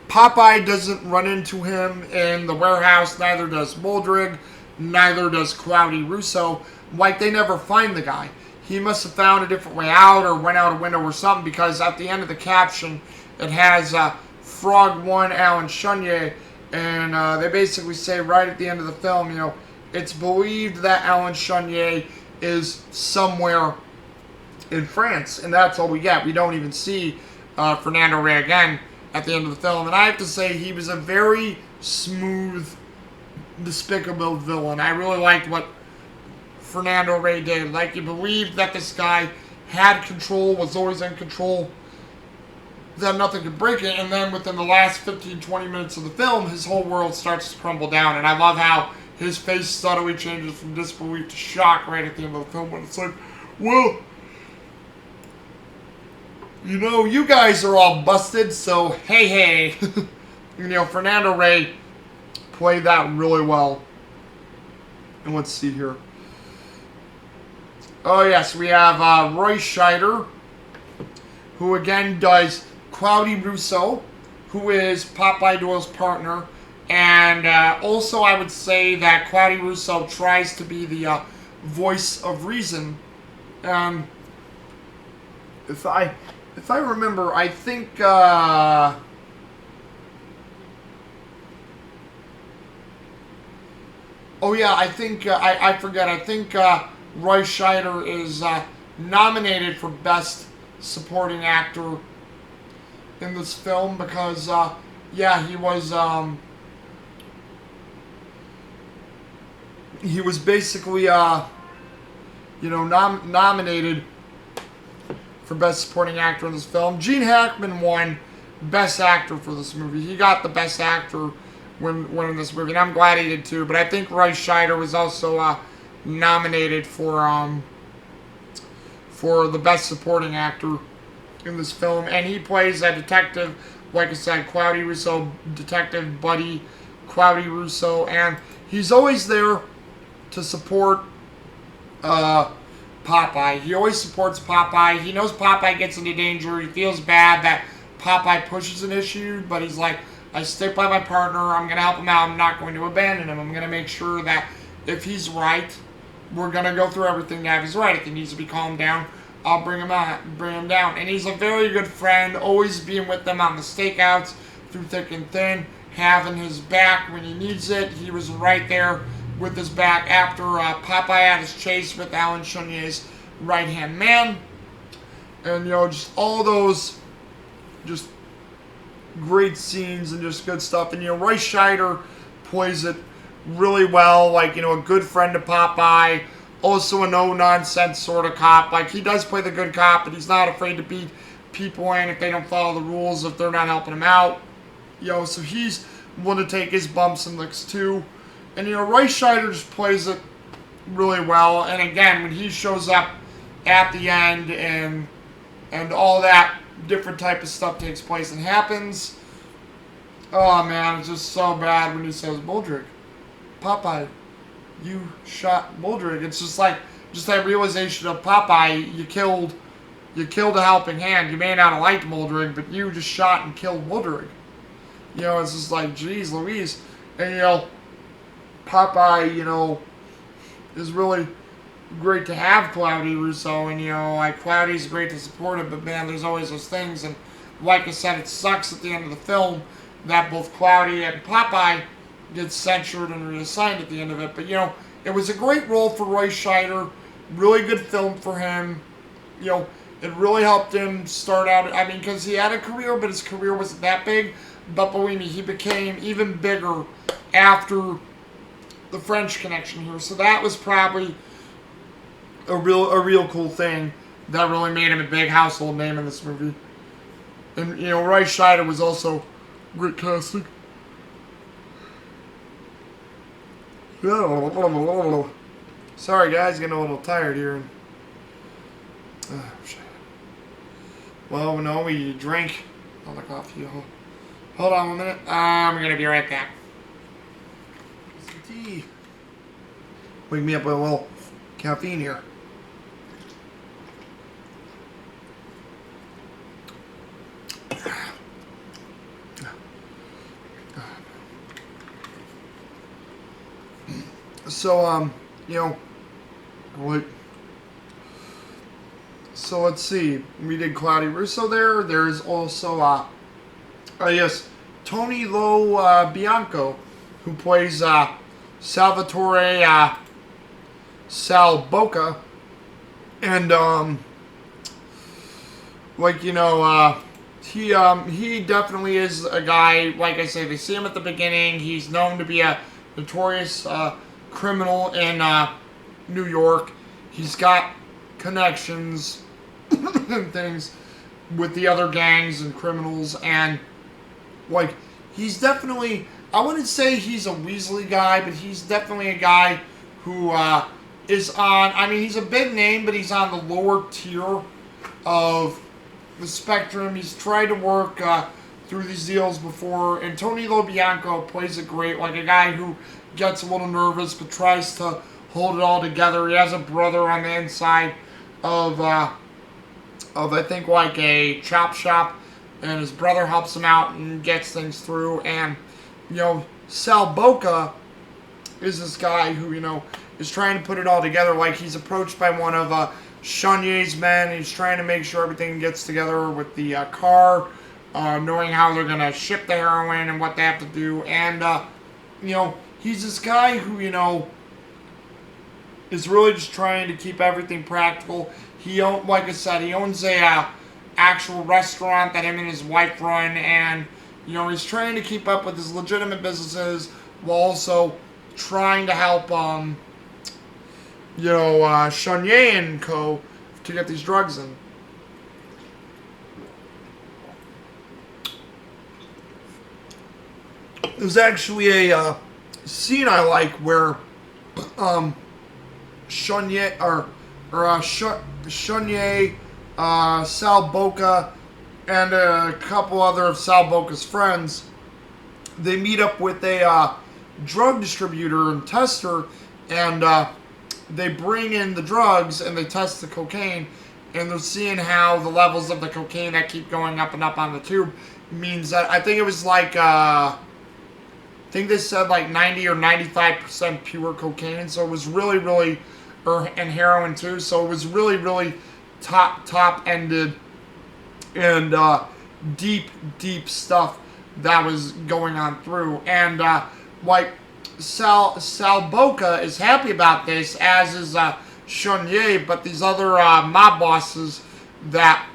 Popeye doesn't run into him in the warehouse, neither does Moldrig, neither does Cloudy Russo. Like, they never find the guy. He must have found a different way out or went out a window or something, because at the end of the caption, it has Frog 1 Alan Chenier, and they basically say right at the end of the film, it's believed that Alan Chenier is somewhere in France, and that's all we get. We don't even see Fernando Rey again at the end of the film, and I have to say he was a very smooth, despicable villain. I really liked what Fernando Rey did. Like, you believed that this guy had control, was always in control, that nothing could break it, and then within the last 15-20 minutes of the film, his whole world starts to crumble down, and I love how his face subtly changes from disbelief to shock right at the end of the film, when it's like, well, you guys are all busted, so hey. Fernando Rey played that really well. And let's see here. Oh, yes, we have Roy Scheider, who again does Cloudy Russo, who is Popeye Doyle's partner. And also, I would say that Cloudy Russo tries to be the voice of reason. If I remember, I think I forget. I think Roy Scheider is nominated for Best Supporting Actor in this film because, he was basically, nominated for Best Supporting Actor in this film. Gene Hackman won Best Actor for this movie. He got the Best Actor winning this movie, and I'm glad he did too. But I think Roy Scheider was also nominated for the Best Supporting Actor in this film, and he plays a detective, like I said, Cloudy Russo, Detective Buddy Cloudy Russo, and he's always there to support Popeye. He always supports Popeye. He knows Popeye gets into danger. He feels bad that Popeye pushes an issue, but he's like, I stick by my partner. I'm going to help him out. I'm not going to abandon him. I'm going to make sure that if he's right, we're going to go through everything to have his right. If he needs to be calmed down, I'll bring him down. And he's a very good friend, always being with them on the stakeouts through thick and thin, having his back when he needs it. He was right there with his back after Popeye had his chase with Alan Chonier's right-hand man. And, just all those just great scenes and just good stuff. And, Roy Scheider plays it really well, like, a good friend to Popeye, also a no-nonsense sort of cop. Like, he does play the good cop, but he's not afraid to beat people in if they don't follow the rules, if they're not helping him out. So he's willing to take his bumps and licks too. And, Roy Scheider just plays it really well. And again, when he shows up at the end and all that different type of stuff takes place and happens, oh man, it's just so bad when he says, Muldrig, Popeye, you shot Muldrig. It's just like, that realization of Popeye, you killed a helping hand. You may not have liked Muldrig, but you just shot and killed Muldrig. It's just like, geez Louise. And, Popeye, is really great to have Cloudy Russo. And, like, Cloudy's great to support him, but man, there's always those things. And like I said, it sucks at the end of the film that both Cloudy and Popeye gets censured and reassigned at the end of it. But, it was a great role for Roy Scheider. Really good film for him. It really helped him start out. I mean, because he had a career, but his career wasn't that big. But believe me, he became even bigger after the French Connection here. So that was probably a real cool thing that really made him a big household name in this movie. And, Roy Scheider was also great casting. Sorry guys, getting a little tired here. Well, no, we drank all the coffee. Hold on 1 minute. I'm going to be right back. Some tea. Wake me up with a little caffeine here. So, what? So let's see. We did Cloudy Russo there. There's also, yes, Tony Lo Bianco, who plays Salvatore Sal Bocca, and he definitely is a guy. Like I say, they see him at the beginning. He's known to be a notorious criminal in New York. He's got connections and things with the other gangs and criminals, and like, he's definitely, I wouldn't say he's a Weasley guy, but he's definitely a guy who is on, I mean, he's a big name, but he's on the lower tier of the spectrum. He's tried to work through these deals before, and Tony Lo Bianco plays it great, like a guy who gets a little nervous but tries to hold it all together. He has a brother on the inside of I think like a chop shop, and his brother helps him out and gets things through. And Sal Bocca is this guy who is trying to put it all together. Like, he's approached by one of Chonier's men. He's trying to make sure everything gets together with the car, knowing how they're gonna ship the heroin and what they have to do. And he's this guy who is really just trying to keep everything practical. Like I said, he owns a actual restaurant that him and his wife run, and he's trying to keep up with his legitimate businesses while also trying to help Chonier and co. to get these drugs in. There's actually a scene I like where Chonier Chonier, Sal Bocca, and a couple other of Sal Bocca's friends, they meet up with a drug distributor and tester, and they bring in the drugs and they test the cocaine, and they're seeing how the levels of the cocaine that keep going up and up on the tube means that, I think it was like, I think they said like 90 or 95% pure cocaine, so it was really, and heroin too, so it was really top-ended and deep stuff that was going on through. And like Sal Boca is happy about this, as is Chenier, but these other mob bosses that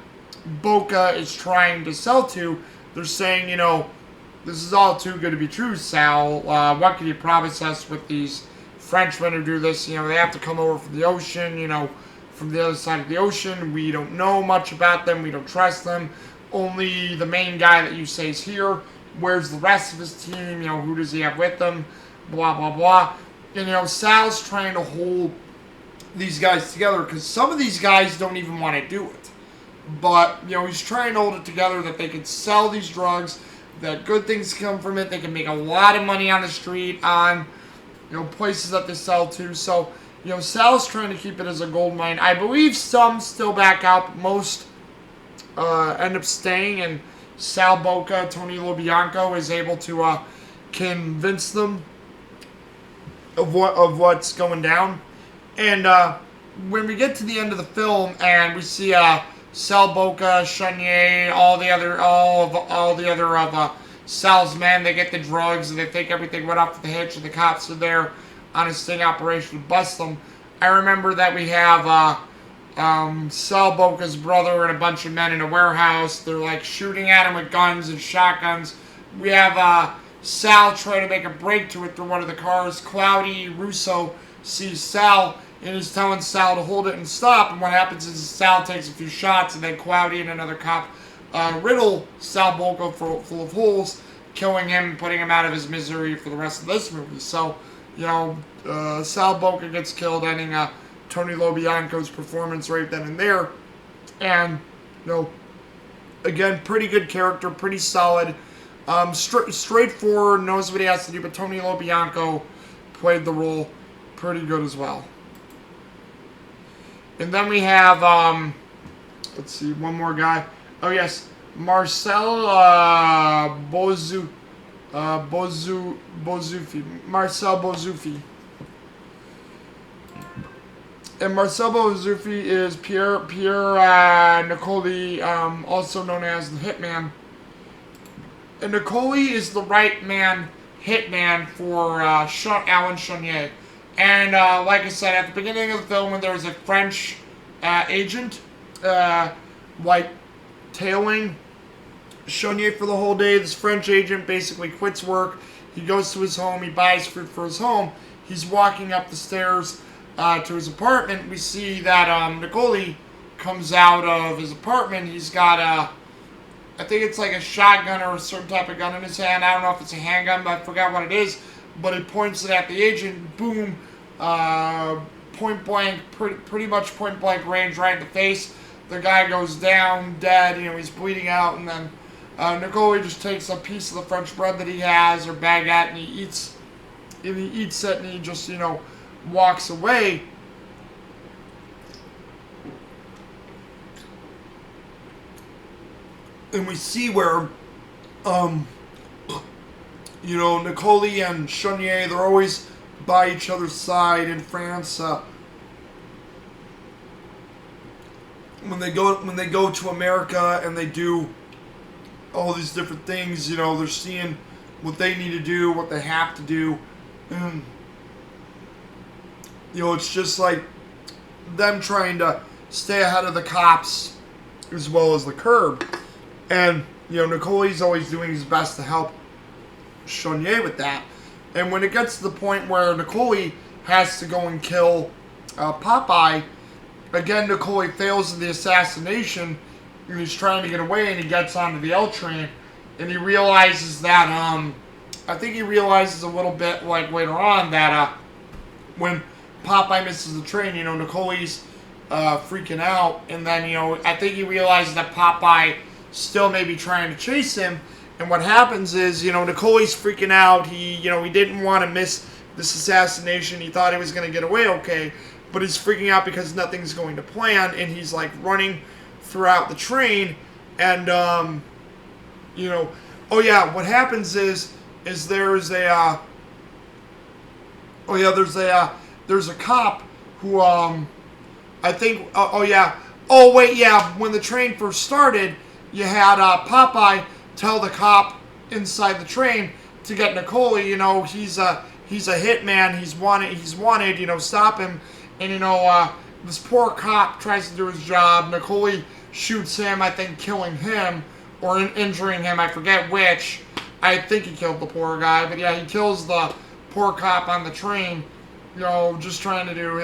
Boca is trying to sell to, they're saying, you know, this is all too good to be true, Sal. What can you promise us with these Frenchmen who do this? You know, they have to come over from the ocean, you know, from the other side of the ocean. We don't know much about them. We don't trust them. Only the main guy that you say is here. Where's the rest of his team? You know, who does he have with him? Blah, blah, blah. And, you know, Sal's trying to hold these guys together because some of these guys don't even want to do it. But, you know, he's trying to hold it together that they can sell these drugs, that good things come from it. They can make a lot of money on the street, on, you know, places that they sell to. So, you know, Sal's trying to keep it as a gold mine. I believe some still back out. Most end up staying, and Sal Boca, Tony Lo Bianco, is able to convince them of what's going down. And when we get to the end of the film and we see Sal Boca, Chenier, all the other of Sal's men, they get the drugs and they think everything went off the hitch, and the cops are there on a sting operation to bust them. I remember that we have Sal Boca's brother and a bunch of men in a warehouse. They're like shooting at him with guns and shotguns. We have Sal trying to make a break to it through one of the cars. Cloudy Russo sees Sal and is telling Sal to hold it and stop. And what happens is Sal takes a few shots, and then Cloudy and another cop riddle Sal Boca full of holes, killing him and putting him out of his misery for the rest of this movie. So, you know, Sal Boca gets killed, ending Tony Lo Bianco's performance right then and there. And, you know, again, pretty good character, pretty solid. Straightforward, knows what he has to do, but Tony Lo Bianco played the role pretty good as well. And then we have, let's see, one more guy. Oh, yes, Marcel Bozufi. Marcel Bozufi. And Marcel Bozufi is Pierre Nicoli, also known as the Hitman. And Nicoli is the right-man hitman for Alan Chenier. And like I said, at the beginning of the film, when there's a French agent, like, tailing Chenier for the whole day, this French agent basically quits work. He goes to his home. He buys food for his home. He's walking up the stairs to his apartment. We see that Nicoli comes out of his apartment. He's got I think it's like a shotgun or a certain type of gun in his hand. I don't know if it's a handgun, but I forgot what it is. But he points it at the agent. Boom. Point blank, pretty much point blank range right in the face. The guy goes down, dead. You know, he's bleeding out. And then Nicoli just takes a piece of the French bread that he has, or baguette, and he eats it, and he just, you know, walks away. And we see where, you know, Nicoli and Chenier, they're always by each other's side in France. When they go to America and they do all these different things, you know, they're seeing what they need to do, what they have to do. And, you know, it's just like them trying to stay ahead of the cops as well as the curb. And, you know, Nicoli's always doing his best to help Chenier with that. And when it gets to the point where Nicoli has to go and kill Popeye, again, Nicoli fails in the assassination, and he's trying to get away, and he gets onto the L train, and he realizes that, I think he realizes a little bit, like, later on, that when Popeye misses the train, you know, Nicoli's freaking out, and then, you know, I think he realizes that Popeye still may be trying to chase him. And what happens is, you know, Nicoli's freaking out. He didn't want to miss this assassination. He thought he was going to get away okay. But he's freaking out because nothing's going to plan. And he's, like, running throughout the train. And, you know, oh, yeah, what happens is there's a, there's a cop who, I think, Oh, wait, yeah. When the train first started, you had Popeye tell the cop inside the train to get Nicole. You know, he's a hitman. He's wanted. You know, stop him. And you know, this poor cop tries to do his job. Nicole shoots him. I think killing him or injuring him. I forget which. I think he killed the poor guy, but yeah, he kills the poor cop on the train. You know, just trying to do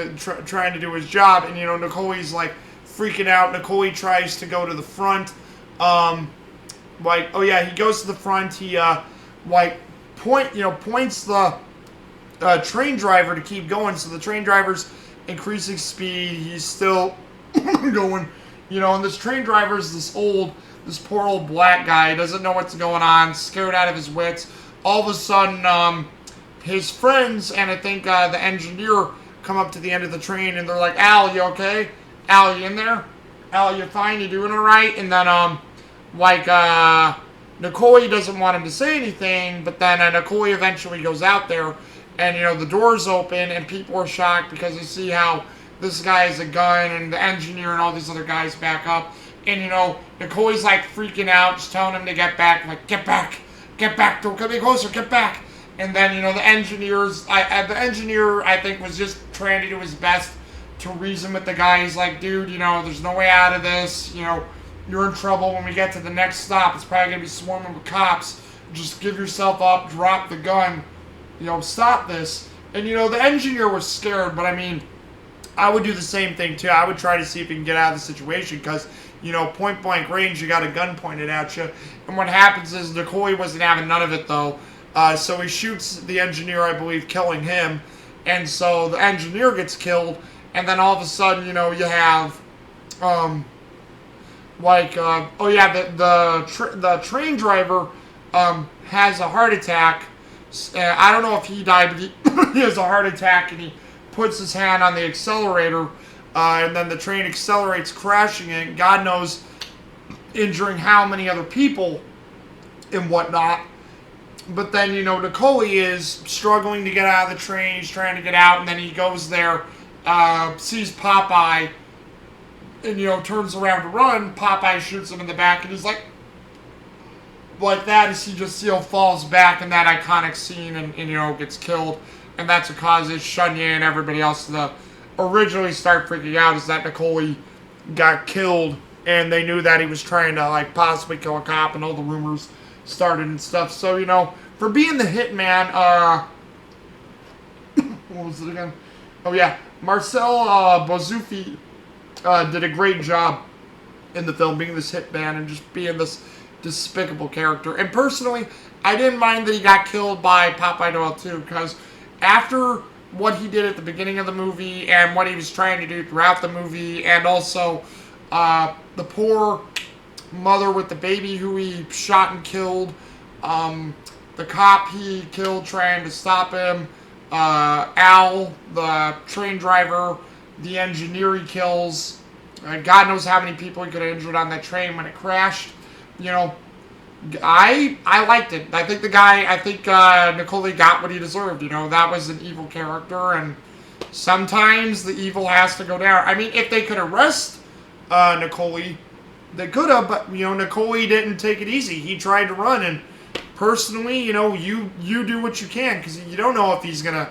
his job. And you know, Nicole's like freaking out. Nicole tries to go to the front. Like, oh yeah, he goes to the front. He like points the train driver to keep going. So the train driver's increasing speed. He's still going. You know, and this train driver's this poor old black guy. Doesn't know what's going on. Scared out of his wits. All of a sudden, his friends and I think the engineer come up to the end of the train and they're like, "Al, you okay? Al, you in there? Al, you fine? You doing all right?" And then Nicole doesn't want him to say anything, but then Nicole eventually goes out there, and you know the doors open, and people are shocked because they see how this guy has a gun, and the engineer and all these other guys back up, and you know Nicole's like freaking out, just telling him to get back, like get back, don't come any closer, get back. And then you know the engineer I think was just trying to do his best to reason with the guy. He's like, dude, you know, there's no way out of this. You know, you're in trouble when we get to the next stop. It's probably gonna be swarming with cops. Just give yourself up, drop the gun, you know, stop this. And you know, the engineer was scared, but I mean, I would do the same thing too. I would try to see if you can get out of the situation because, you know, point blank range, you got a gun pointed at you. And what happens is Nicole wasn't having none of it though. So he shoots the engineer, I believe, killing him. And so the engineer gets killed. And then all of a sudden, you know, you have, the train driver has a heart attack. I don't know if he died, but he has a heart attack, and he puts his hand on the accelerator, and then the train accelerates, crashing it. God knows, injuring how many other people and whatnot. But then, you know, Nicole is struggling to get out of the train. He's trying to get out, and then he goes there, sees Popeye, and, you know, turns around to run. Popeye shoots him in the back, and he's like that as he just, you know, falls back in that iconic scene and you know, gets killed. And that's what causes Shunya and everybody else to originally start freaking out, is that Nicole got killed, and they knew that he was trying to, like, possibly kill a cop, and all the rumors started and stuff. So, you know, for being the hitman, what was it again? Oh, yeah. Marcel Bozzuffi did a great job in the film being this hitman and just being this despicable character. And personally, I didn't mind that he got killed by Popeye Doyle too, because after what he did at the beginning of the movie and what he was trying to do throughout the movie, and also the poor mother with the baby who he shot and killed, the cop he killed trying to stop him, Al, the train driver, the engineer he kills, God knows how many people he could have injured on that train when it crashed. You know, I liked it. I think Nicole got what he deserved. You know, that was an evil character, and sometimes the evil has to go down. I mean, if they could arrest Nicole, they could have, but, you know, Nicole didn't take it easy. He tried to run, and personally, you know, you do what you can, because you don't know if he's going to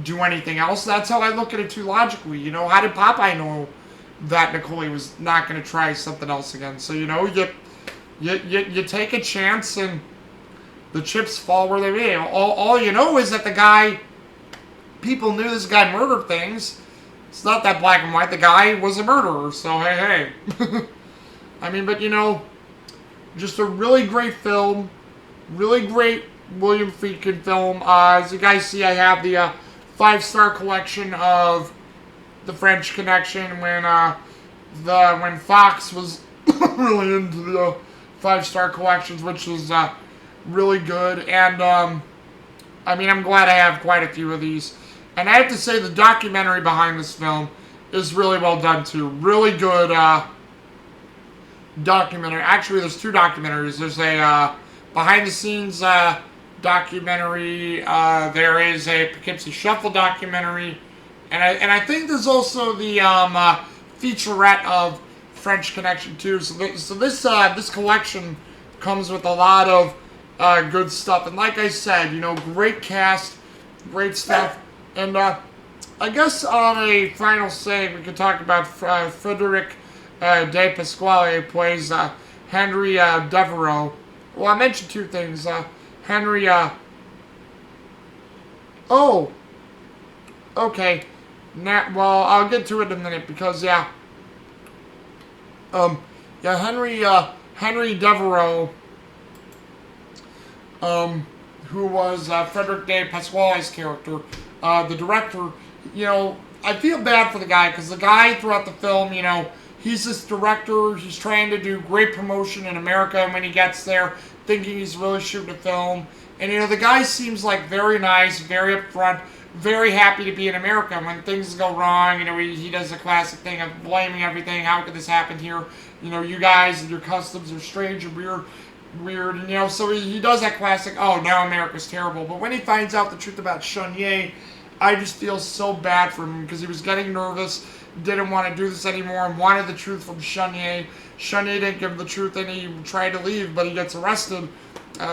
do anything else. That's how I look at it too logically. You know, how did Popeye know that Nicole was not going to try something else again? So, you know, you take a chance, and the chips fall where they may. All you know is that people knew this guy murdered things. It's not that black and white. The guy was a murderer, so hey. I mean, but, you know, just a really great film. Really great William Friedkin film. As you guys see, I have the 5-star collection of The French Connection when Fox was really into the 5-star collections, which was really good. And, I mean, I'm glad I have quite a few of these. And I have to say, the documentary behind this film is really well done, too. Really good documentary. Actually, there's 2 documentaries. There's a behind-the-scenes documentary. There is a Poughkeepsie Shuffle documentary. And I think there's also the featurette of French Connection too. So this collection comes with a lot of good stuff. And like I said, you know, great cast, great stuff. And I guess on a final say, we could talk about Frederic de Pasquale, who plays Henry Devereaux. Well, I mentioned two things. Henry. Oh. Okay. Well, I'll get to it in a minute because Henry Devereaux, who was Frederic de Pasquale's character, the director. You know, I feel bad for the guy because the guy throughout the film, you know, he's this director. He's trying to do great promotion in America, and when he gets there, thinking he's really shooting a film, and you know, the guy seems like very nice, very upfront, very happy to be in America. When things go wrong, you know, he does the classic thing of blaming everything. How could this happen here? You know, you guys and your customs are strange and weird, and you know, so he does that classic, oh, now America's terrible. But when he finds out the truth about Chenier, I just feel so bad for him because he was getting nervous, didn't want to do this anymore, and wanted the truth from Chenier. Chenier didn't give him the truth, and he tried to leave, but he gets arrested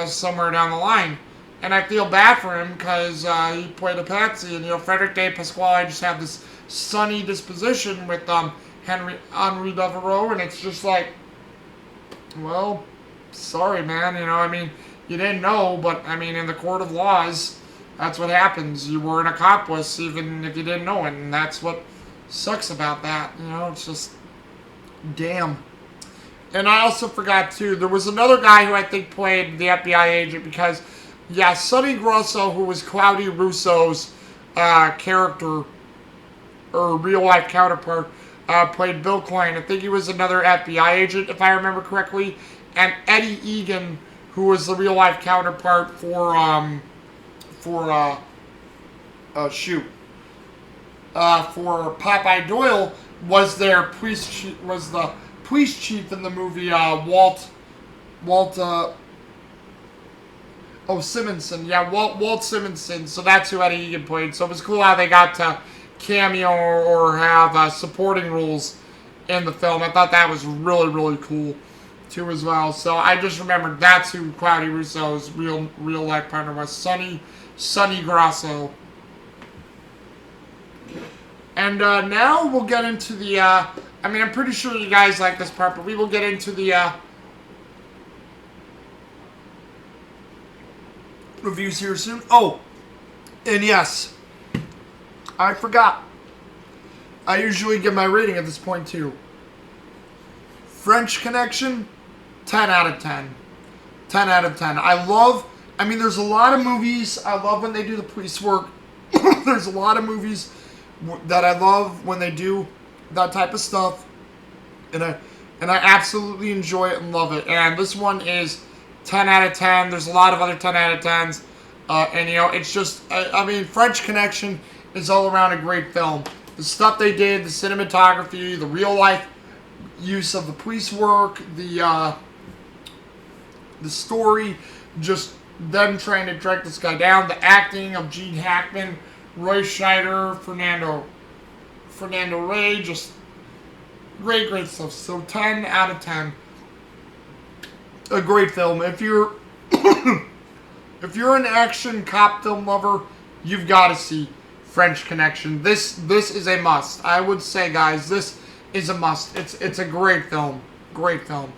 somewhere down the line. And I feel bad for him because he played a patsy, and you know, Frederic de Pasquale just had this sunny disposition with Henry Devereaux, and it's just like, well, sorry, man. You know, I mean, you didn't know, but I mean, in the court of laws, that's what happens. You were an accomplice, even if you didn't know it, and that's what sucks about that. You know, it's just, damn. And I also forgot, too, there was another guy who I think played the FBI agent because, yeah, Sonny Grosso, who was Cloudy Russo's character, or real-life counterpart, played Bill Coyne. I think he was another FBI agent, if I remember correctly. And Eddie Egan, who was the real-life counterpart for Popeye Doyle, was the police chief in the movie Simonson. Yeah, Walt Simonson. So that's who Eddie Egan played. So it was cool how they got to cameo or have supporting roles in the film. I thought that was really, really cool too as well. So I just remembered that's who Cloudy Russo's real life partner was, Sonny Grosso. And now we'll get into the, I mean, I'm pretty sure you guys like this part, but we will get into the reviews here soon. Oh, and yes, I forgot. I usually give my rating at this point too. French Connection, 10 out of 10. 10 out of 10. I mean, there's a lot of movies I love when they do the police work. There's a lot of movies that I love when they do that type of stuff. And I absolutely enjoy it and love it. And this one is 10 out of 10. There's a lot of other 10 out of 10s. And, you know, it's just, I mean, French Connection is all around a great film. The stuff they did, the cinematography, the real-life use of the police work, the story, just them trying to track this guy down, the acting of Gene Hackman, Roy Scheider, Fernando Rey, just great stuff. So 10 out of 10. A great film. If you're if you're an action cop film lover, you've got to see French Connection. This is a must. I would say, guys, this is a must. It's a great film. Great film.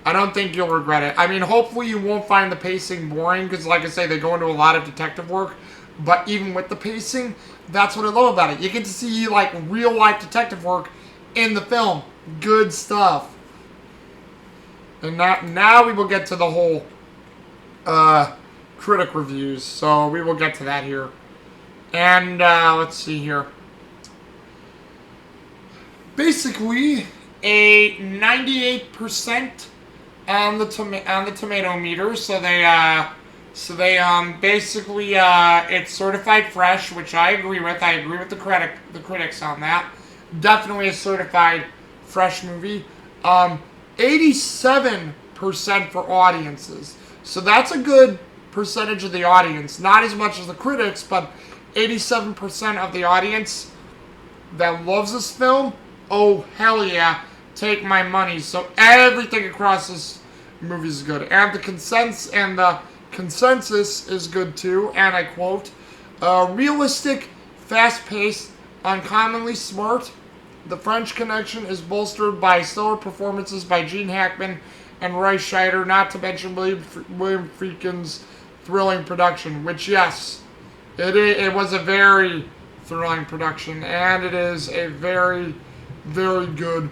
I don't think you'll regret it. I mean, hopefully you won't find the pacing boring, because like I say, they go into a lot of detective work. But even with the pacing, that's what I love about it. You get to see, like, real-life detective work in the film. Good stuff. And now we will get to the whole critic reviews. So we will get to that here. And let's see here. Basically, a 98% on the tomato meter. So they basically it's certified fresh, which I agree with. I agree with the critics on that. Definitely a certified fresh movie. 87% for audiences. So that's a good percentage of the audience. Not as much as the critics, but 87% of the audience that loves this film. Oh, hell yeah. take my money. So everything across this movie is good. And the consensus is good too. And I quote, realistic, fast-paced, uncommonly smart. The French Connection is bolstered by stellar performances by Gene Hackman and Roy Scheider, not to mention William Friedkin's thrilling production, which, yes, it was a very thrilling production, and it is a very, very good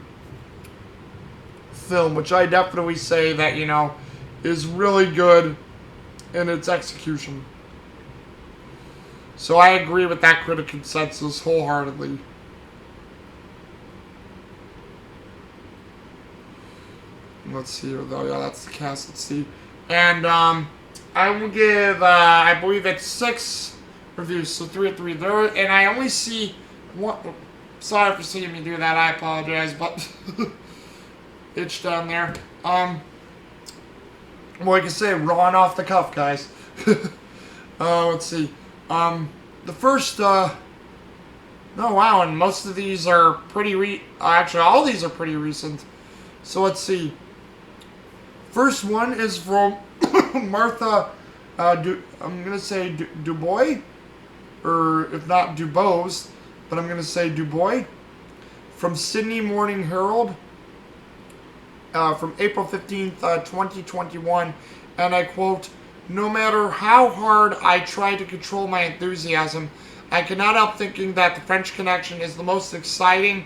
film, which I definitely say that, you know, is really good in its execution. So I agree with that critic consensus wholeheartedly. Let's see, though. Yeah, that's the cast. Let's see. And I will give, I believe it's 6 reviews, so 3 of 3 there. And I only see one. Sorry for seeing me do that. I apologize, but itch down there. Well, like I say, raw and off the cuff, guys. Let's see. The first, oh wow, and most of these are pretty actually, all these are pretty recent. So let's see. First one is from Martha, I'm going to say Dubois, or if not Dubose, but I'm going to say Dubois, from Sydney Morning Herald, from April 15th, 2021, and I quote, "No matter how hard I try to control my enthusiasm, I cannot help thinking that The French Connection is the most exciting,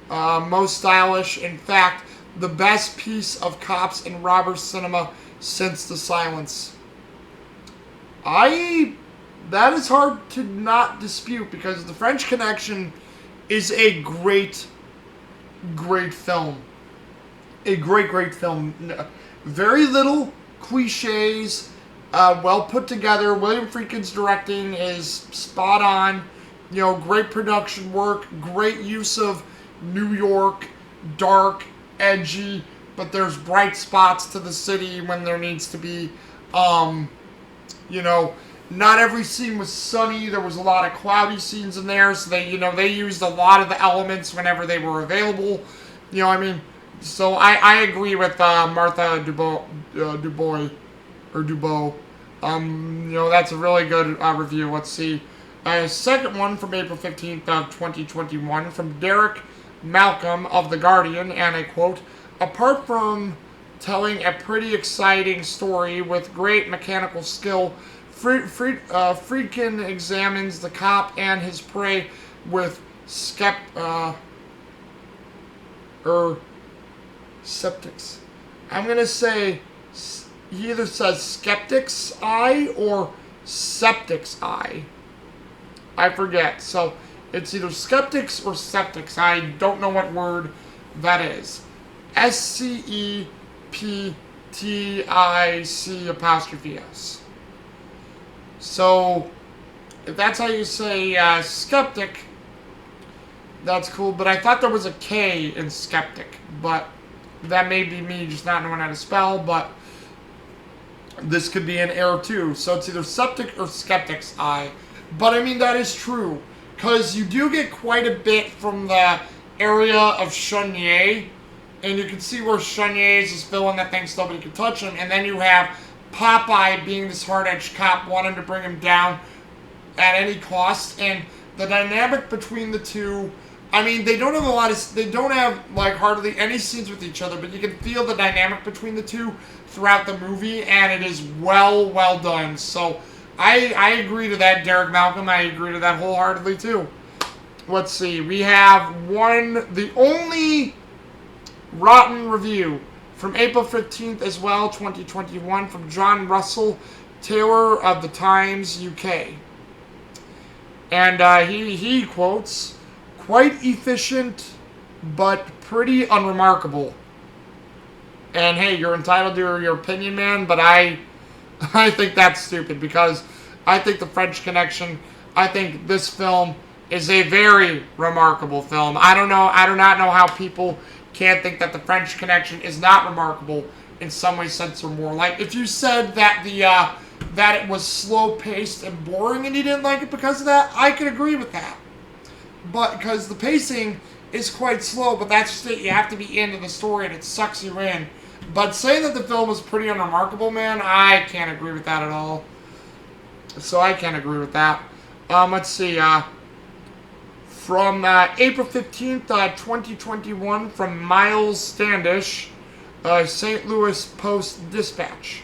most stylish, in fact, the best piece of cops and robbers cinema since The Silence." That is hard to not dispute, because The French Connection is a great, great film. A great, great film. Very little cliches, well put together. William Friedkin's directing is spot on. You know, great production work, great use of New York, dark, edgy, but there's bright spots to the city when there needs to be. You know, not every scene was sunny. There was a lot of cloudy scenes in there, so they used a lot of the elements whenever they were available. You know what I mean? So I agree with Martha Dubois. You know, that's a really good review. Let's see. Second one from April 15th of 2021 from Derek Malcolm of The Guardian, and I quote, "Apart from telling a pretty exciting story with great mechanical skill, Friedkin examines the cop and his prey with skeptics." I'm going to say, he either says skeptic's eye or septic's eye. I forget. So it's either skeptics or septics. I don't know what word that is. SCEPTIC'. So if that's how you say skeptic, that's cool. But I thought there was a K in skeptic. But that may be me just not knowing how to spell. But this could be an error too. So it's either septic or skeptic's eye. But I mean, that is true. Because you do get quite a bit from the area of Chenier. And you can see where Chenier is villain that thinks nobody can touch him. And then you have Popeye being this hard-edged cop wanting to bring him down at any cost. And the dynamic between the two, I mean, they don't have like hardly any scenes with each other, but you can feel the dynamic between the two throughout the movie, and it is well done. So I agree to that, Derek Malcolm. I agree to that wholeheartedly too. Let's see. We have the only rotten review from April 15th as well, 2021, from John Russell Taylor of the Times, UK. And he quotes, "Quite efficient, but pretty unremarkable." And hey, you're entitled to your opinion, man, but I think that's stupid, because I think The French Connection, I think this film is a very remarkable film. I do not know how people can't think that The French Connection is not remarkable in some way, sense, or more. Like, if you said that that it was slow-paced and boring and you didn't like it because of that, I could agree with that. But because the pacing is quite slow, but that's just it. You have to be into the story, and it sucks you in. But saying that the film is pretty unremarkable, man, I can't agree with that at all. So I can't agree with that. Let's see. From April 15th, 2021, from Miles Standish, St. Louis Post-Dispatch.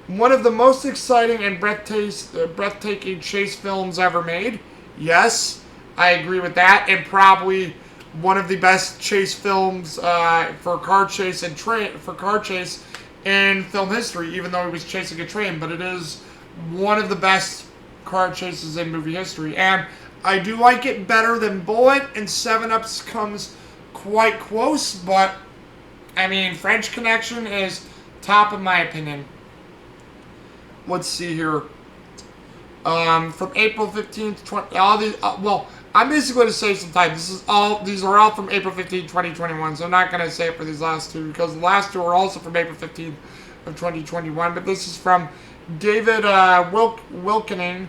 One of the most exciting and breathtaking chase films ever made. Yes, I agree with that. And probably one of the best chase films for car chase in film history, even though he was chasing a train. But it is one of the best car chases in movie history. And I do like it better than Bullet, and 7-Ups comes quite close. But, I mean, French Connection is top in my opinion. Let's see here. From April 15th, all these. Well, I'm basically going to say some time. These are all from April 15th, 2021. So I'm not going to say it for these last two because the last two are also from April 15th of 2021. But this is from David Wilkening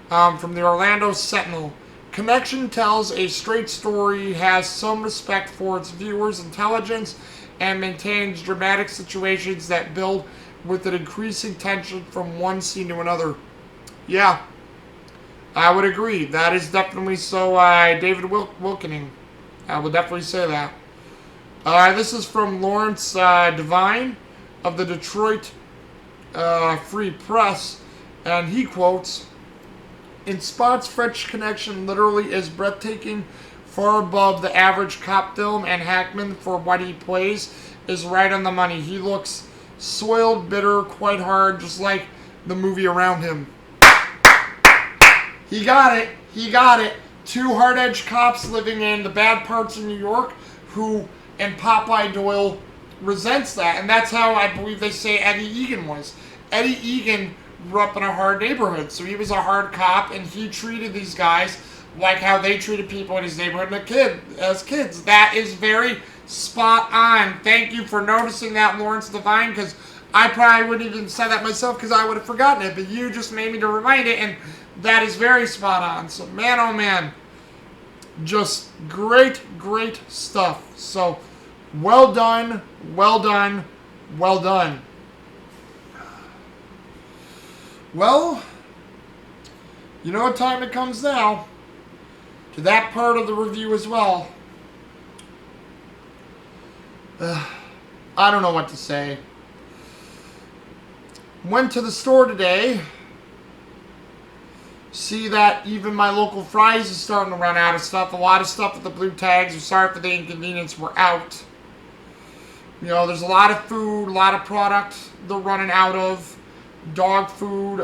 from the Orlando Sentinel. Connection tells a straight story, has some respect for its viewers' intelligence, and maintains dramatic situations that build with an increasing tension from one scene to another. Yeah, I would agree. That is definitely so. David Wilkening. I will definitely say that. This is from Lawrence Devine of the Detroit Free Press, and he quotes, "In spots, French Connection literally is breathtaking, far above the average cop film, and Hackman, for what he plays, is right on the money. He looks soiled, bitter, quite hard, just like the movie around him." He got it. He got it. Two hard-edged cops living in the bad parts of New York and Popeye Doyle resents that. And that's how I believe they say Eddie Egan was. Eddie Egan grew up in a hard neighborhood, so he was a hard cop, and he treated these guys like how they treated people in his neighborhood as kids. That is very spot on. Thank you for noticing that, Lawrence Devine, because I probably wouldn't even say that myself because I would have forgotten it, but you just made me to remind it, and that is very spot on. So, man, oh man, just great, great stuff. So, well done, well done, well done. Well, you know what time it comes now? To that part of the review as well. I don't know what to say. Went to the store today. See that even my local Fry's is starting to run out of stuff. A lot of stuff with the blue tags. I'm sorry for the inconvenience. We're out. You know, there's a lot of food, a lot of product they're running out of. Dog food,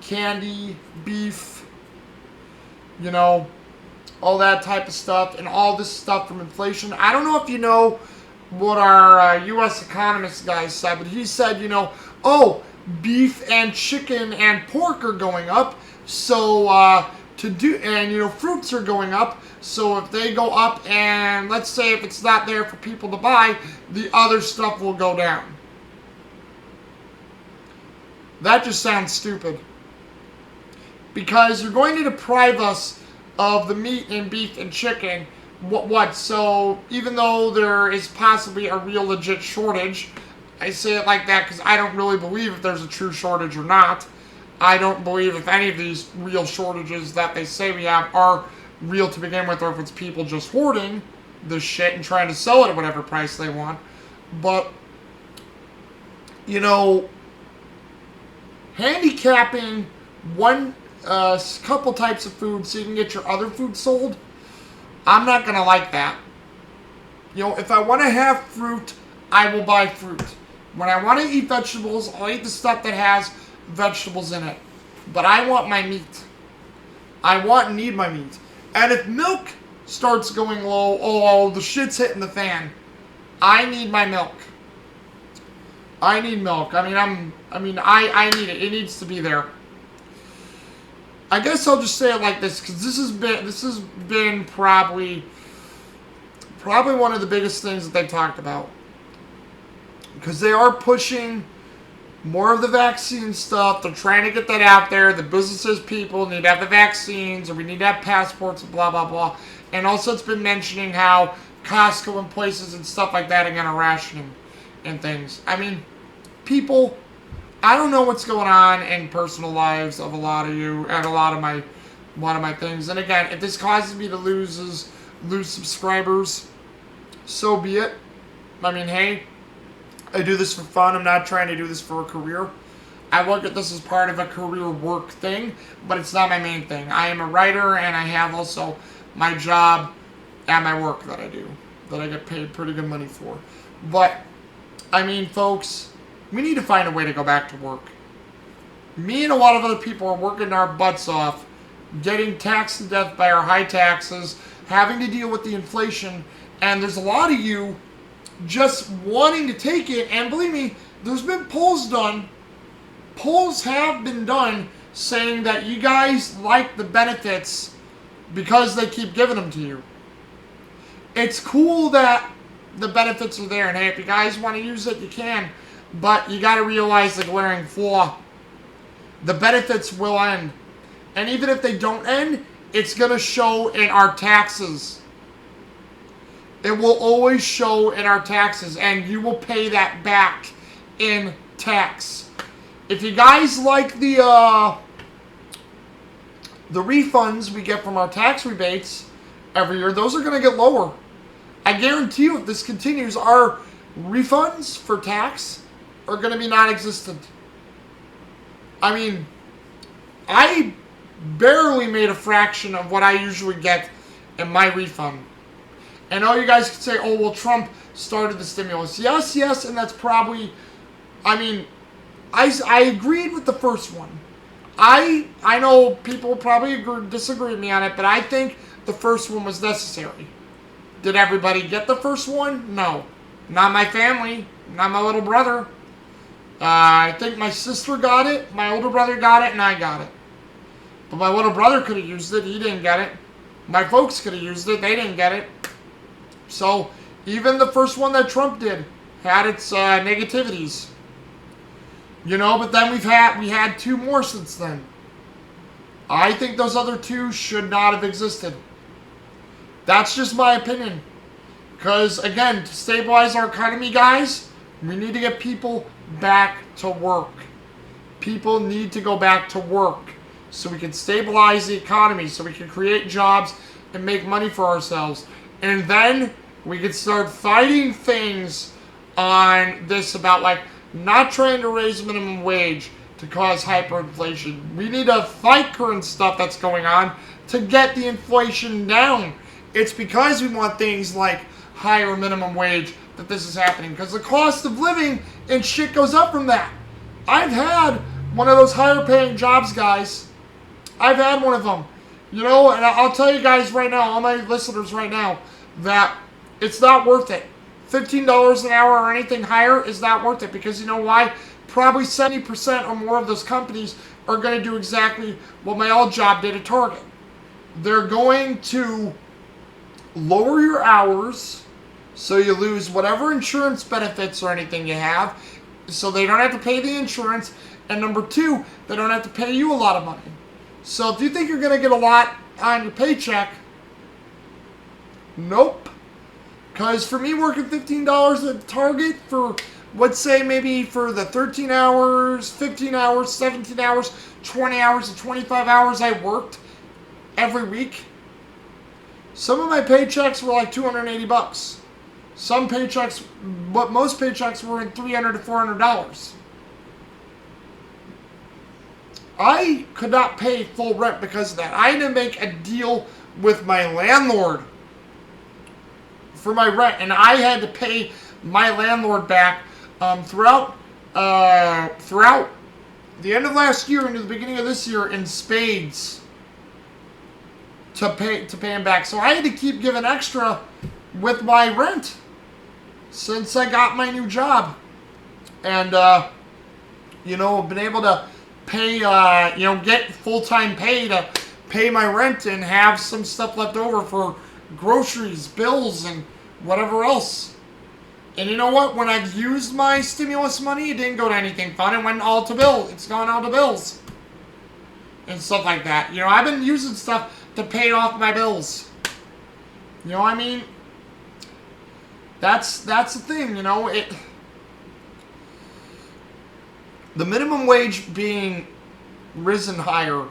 candy, beef, you know, all that type of stuff, and all this stuff from inflation. I don't know if you know what our U.S. economist guy said, but he said, you know, oh, beef and chicken and pork are going up, so and you know, fruits are going up, so if they go up, and let's say if it's not there for people to buy, the other stuff will go down. That just sounds stupid. Because you're going to deprive us of the meat and beef and chicken. What? So, even though there is possibly a real legit shortage, I say it like that because I don't really believe if there's a true shortage or not. I don't believe if any of these real shortages that they say we have are real to begin with, or if it's people just hoarding this shit and trying to sell it at whatever price they want. But, you know, handicapping one couple types of food so you can get your other food sold, I'm not going to like that. You know, if I want to have fruit, I will buy fruit. When I want to eat vegetables, I'll eat the stuff that has vegetables in it. But I want my meat. I want and need my meat. And if milk starts going low, oh, the shit's hitting the fan. I need my milk. I need milk. I need it. It needs to be there. I guess I'll just say it like this, because this has been probably one of the biggest things that they've talked about. Because they are pushing more of the vaccine stuff. They're trying to get that out there. The businesses, people need to have the vaccines, or we need to have passports, and blah, blah, blah. And also it's been mentioning how Costco and places and stuff like that are going to rationing and things. I mean, people, I don't know what's going on in personal lives of a lot of you and a lot of my things. And again, if this causes me to lose subscribers, so be it. I mean, hey, I do this for fun. I'm not trying to do this for a career. I look at this as part of a career work thing, but it's not my main thing. I am a writer, and I have also my job and my work that I do, that I get paid pretty good money for. But, I mean, folks, we need to find a way to go back to work. Me and a lot of other people are working our butts off, getting taxed to death by our high taxes, having to deal with the inflation, and there's a lot of you just wanting to take it, and believe me, there's been polls done. Polls have been done saying that you guys like the benefits because they keep giving them to you. It's cool that the benefits are there, and hey, if you guys want to use it, you can, but you got to realize the glaring flaw. The benefits will end, and even if they don't end, it's going to show in our taxes. It will always show in our taxes, and you will pay that back in tax. If you guys like the refunds we get from our tax rebates every year, those are going to get lower. I guarantee you, if this continues, our refunds for tax are going to be non-existent. I mean, I barely made a fraction of what I usually get in my refund. And all you guys could say, oh, well, Trump started the stimulus. Yes, and that's probably, I mean, I agreed with the first one. I know people probably disagree with me on it, but I think the first one was necessary. Did everybody get the first one? No. Not my family. Not my little brother. I think my sister got it, my older brother got it, and I got it. But my little brother could have used it. He didn't get it. My folks could have used it. They didn't get it. So, even the first one that Trump did had its negativities. You know, but then we had two more since then. I think those other two should not have existed. That's just my opinion. Because, again, to stabilize our economy, guys, we need to get people back to work. People need to go back to work so we can stabilize the economy, so we can create jobs and make money for ourselves. And then we can start fighting things on this about, like, not trying to raise minimum wage to cause hyperinflation. We need to fight current stuff that's going on to get the inflation down. It's because we want things like higher minimum wage that this is happening, because the cost of living and shit goes up from that. I've had one of those higher paying jobs, guys. I've had one of them. You know, and I'll tell you guys right now, all my listeners right now, that it's not worth it. $15 an hour or anything higher is not worth it, because you know why? Probably 70% or more of those companies are going to do exactly what my old job did at Target. They're going to lower your hours so you lose whatever insurance benefits or anything you have, so they don't have to pay the insurance, and number two, they don't have to pay you a lot of money. So if you think you're going to get a lot on your paycheck, nope. Because for me, working $15 at Target for, let's say, maybe for the 13 hours, 15 hours, 17 hours, 20 hours, and 25 hours I worked every week, some of my paychecks were like $280. Some paychecks, but most paychecks were in $300 to $400. I could not pay full rent because of that. I had to make a deal with my landlord for my rent, and I had to pay my landlord back throughout the end of last year into the beginning of this year in spades to pay him back. So I had to keep giving extra with my rent since I got my new job, and you know, been able to pay get full-time pay to pay my rent and have some stuff left over for groceries, bills, and whatever else. And you know what? When I've used my stimulus money, it didn't go to anything fun. It went all to bills. It's gone all to bills and stuff like that. You know, I've been using stuff to pay off my bills. You know what I mean? That's the thing, you know. The minimum wage being risen higher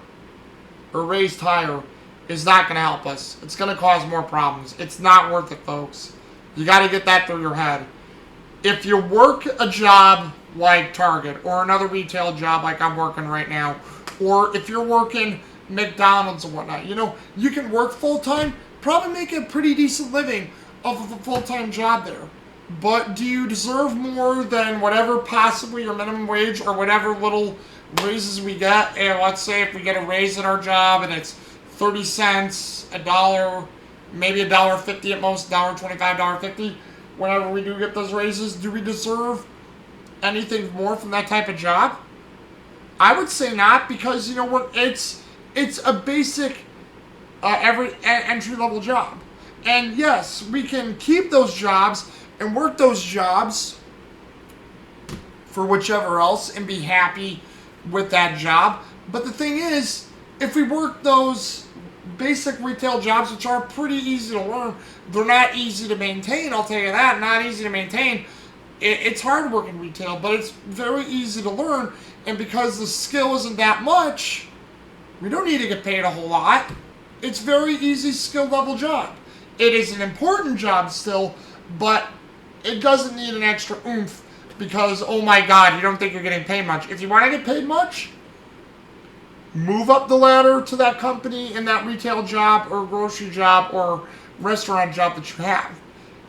or raised higher is not going to help us. It's going to cause more problems. It's not worth it, folks. You got to get that through your head. If you work a job like Target or another retail job like I'm working right now, or if you're working McDonald's and whatnot, you know, you can work full-time, probably make a pretty decent living off of a full-time job there. But do you deserve more than whatever possibly your minimum wage or whatever little raises we get? And let's say if we get a raise at our job and it's 30 cents, a dollar, maybe $1.50 at most, $1.25, $1.50, whenever we do get those raises, do we deserve anything more from that type of job? I would say not, because, you know, it's a basic entry-level job. And yes, we can keep those jobs and work those jobs for whichever else and be happy with that job. But the thing is, if we work those basic retail jobs, which are pretty easy to learn, they're not easy to maintain, I'll tell you that. Not easy to maintain. It's hard working retail, but it's very easy to learn. And because the skill isn't that much, we don't need to get paid a whole lot. It's very easy skill level job. It is an important job still, but it doesn't need an extra oomph because, oh my God, you don't think you're getting paid much. If you want to get paid much, move up the ladder to that company in that retail job or grocery job or restaurant job that you have.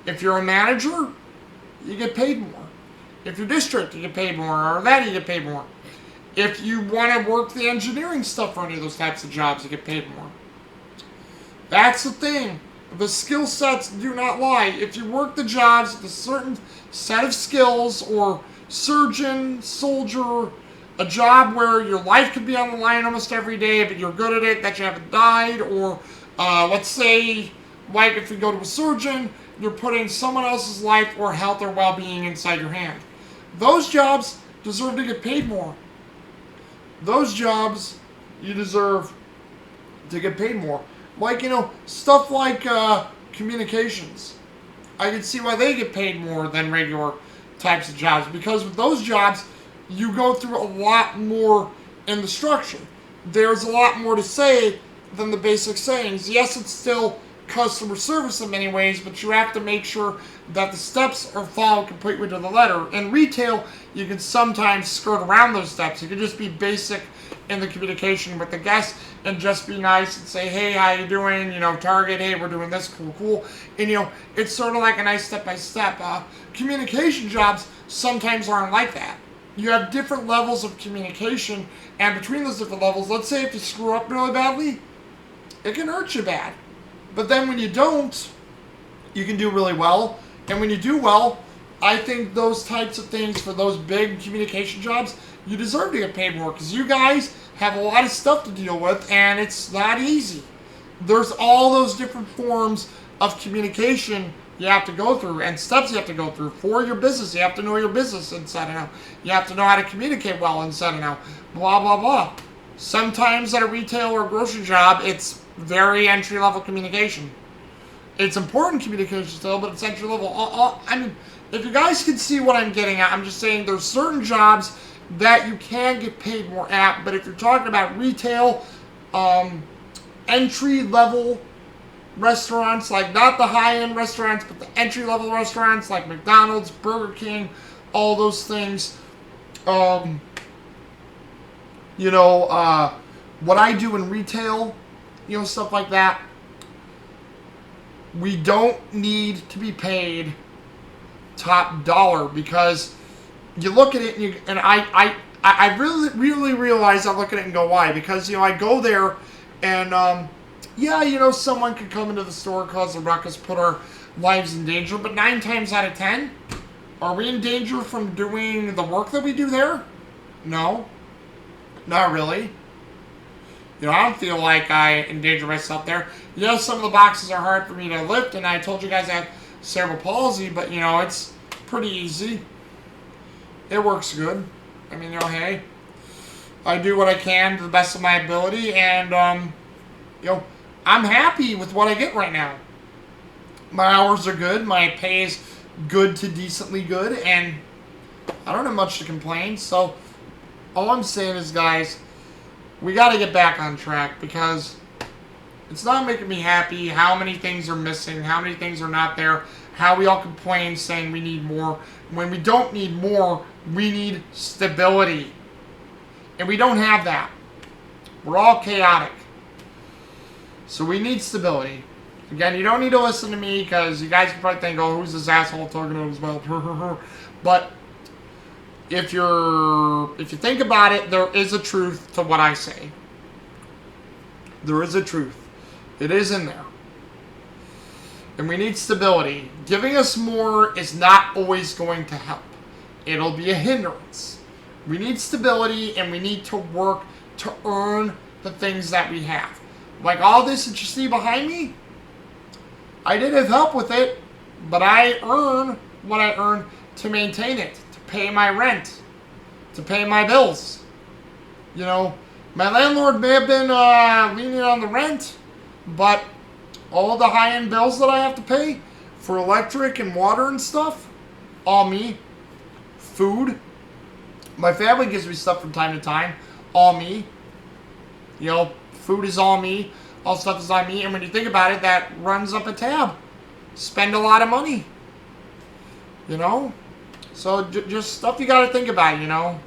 If you're a manager, you get paid more. If you're district, you get paid more, or that you get paid more. If you want to work the engineering stuff for any of those types of jobs, you get paid more. That's the thing. The skill sets do not lie. If you work the jobs with a certain set of skills, or surgeon, soldier, a job where your life could be on the line almost every day, but you're good at it, that you haven't died, or let's say, like if you go to a surgeon, you're putting someone else's life or health or well-being inside your hand. Those jobs deserve to get paid more. Those jobs, you deserve to get paid more. Like, you know, stuff like communications. I can see why they get paid more than regular types of jobs. Because with those jobs, you go through a lot more in the structure. There's a lot more to say than the basic sayings. Yes, it's still customer service in many ways, but you have to make sure that the steps are followed completely to the letter. In retail, you can sometimes skirt around those steps. You can just be basic in the communication with the guest and just be nice and say, hey, how you doing? You know, Target, hey, we're doing this, cool. And, you know, it's sort of like a nice step-by-step. Communication jobs sometimes aren't like that. You have different levels of communication, and between those different levels, let's say if you screw up really badly, it can hurt you bad. But then when you don't, you can do really well. And when you do well, I think those types of things for those big communication jobs, you deserve to get paid more, because you guys have a lot of stuff to deal with, and it's not easy. There's all those different forms of communication you have to go through and steps you have to go through for your business. You have to know your business inside and out. You have to know how to communicate well inside and out. Blah, blah, blah. Sometimes at a retail or grocery job, it's very entry-level communication. It's important communication still, but it's entry-level. I mean, if you guys can see what I'm getting at, I'm just saying there's certain jobs that you can get paid more at, but if you're talking about retail, entry-level restaurants, like not the high-end restaurants, but the entry-level restaurants like McDonald's, Burger King, all those things, you know, what I do in retail, you know, stuff like that, we don't need to be paid top dollar, because you look at it and I really realize, I look at it and go, why? Because, you know, I go there and, yeah, you know, someone could come into the store, cause a ruckus, put our lives in danger, but 9 times out of 10, are we in danger from doing the work that we do there? No, not really. You know, I don't feel like I endanger myself there. You know, some of the boxes are hard for me to lift, and I told you guys I have cerebral palsy, but, you know, it's pretty easy. It works good. I mean, you know, hey, I do what I can to the best of my ability, and, you know, I'm happy with what I get right now. My hours are good. My pay is good to decently good. And I don't have much to complain. So all I'm saying is, guys, we got to get back on track because it's not making me happy how many things are missing, how many things are not there, how we all complain saying we need more. When we don't need more, we need stability. And we don't have that. We're all chaotic. So we need stability. Again, you don't need to listen to me because you guys can probably think, oh, who's this asshole talking about his mouth? But if you think about it, there is a truth to what I say. There is a truth. It is in there. And we need stability. Giving us more is not always going to help. It'll be a hindrance. We need stability and we need to work to earn the things that we have. Like all this that you see behind me, I did have help with it, but I earn what I earn to maintain it, to pay my rent, to pay my bills. You know, my landlord may have been leaning on the rent, but all the high-end bills that I have to pay for electric and water and stuff, all me. Food, my family gives me stuff from time to time, all me. You know, food is all me. All stuff is on me. And when you think about it, that runs up a tab. Spend a lot of money. You know? So just stuff you got to think about, you know?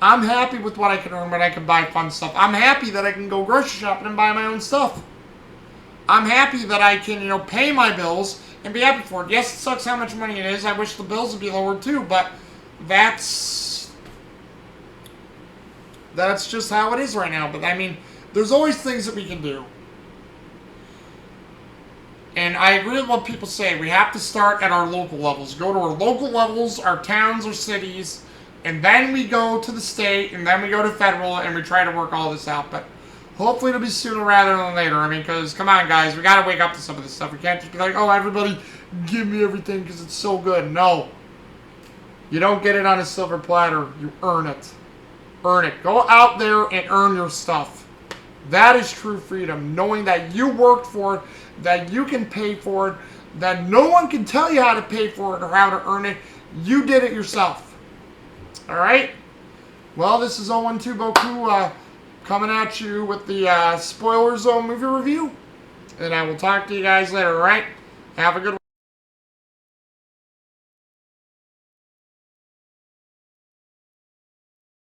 I'm happy with what I can earn when I can buy fun stuff. I'm happy that I can go grocery shopping and buy my own stuff. I'm happy that I can, you know, pay my bills and be happy for it. Yes, it sucks how much money it is. I wish the bills would be lower too, but that's just how it is right now. But I mean, there's always things that we can do. And I agree with what people say. We have to start at our local levels. Go to our local levels, our towns or cities, and then we go to the state, and then we go to federal, and we try to work all this out. But hopefully it'll be sooner rather than later. I mean, because, come on, guys, we got to wake up to some of this stuff. We can't just be like, oh, everybody, give me everything because it's so good. No. You don't get it on a silver platter. You earn it. Earn it. Go out there and earn your stuff. That is true freedom. Knowing that you worked for it, that you can pay for it, that no one can tell you how to pay for it or how to earn it. You did it yourself. Alright? Well, this is 012Boku coming at you with the Spoiler Zone movie review. And I will talk to you guys later, alright? Have a good one.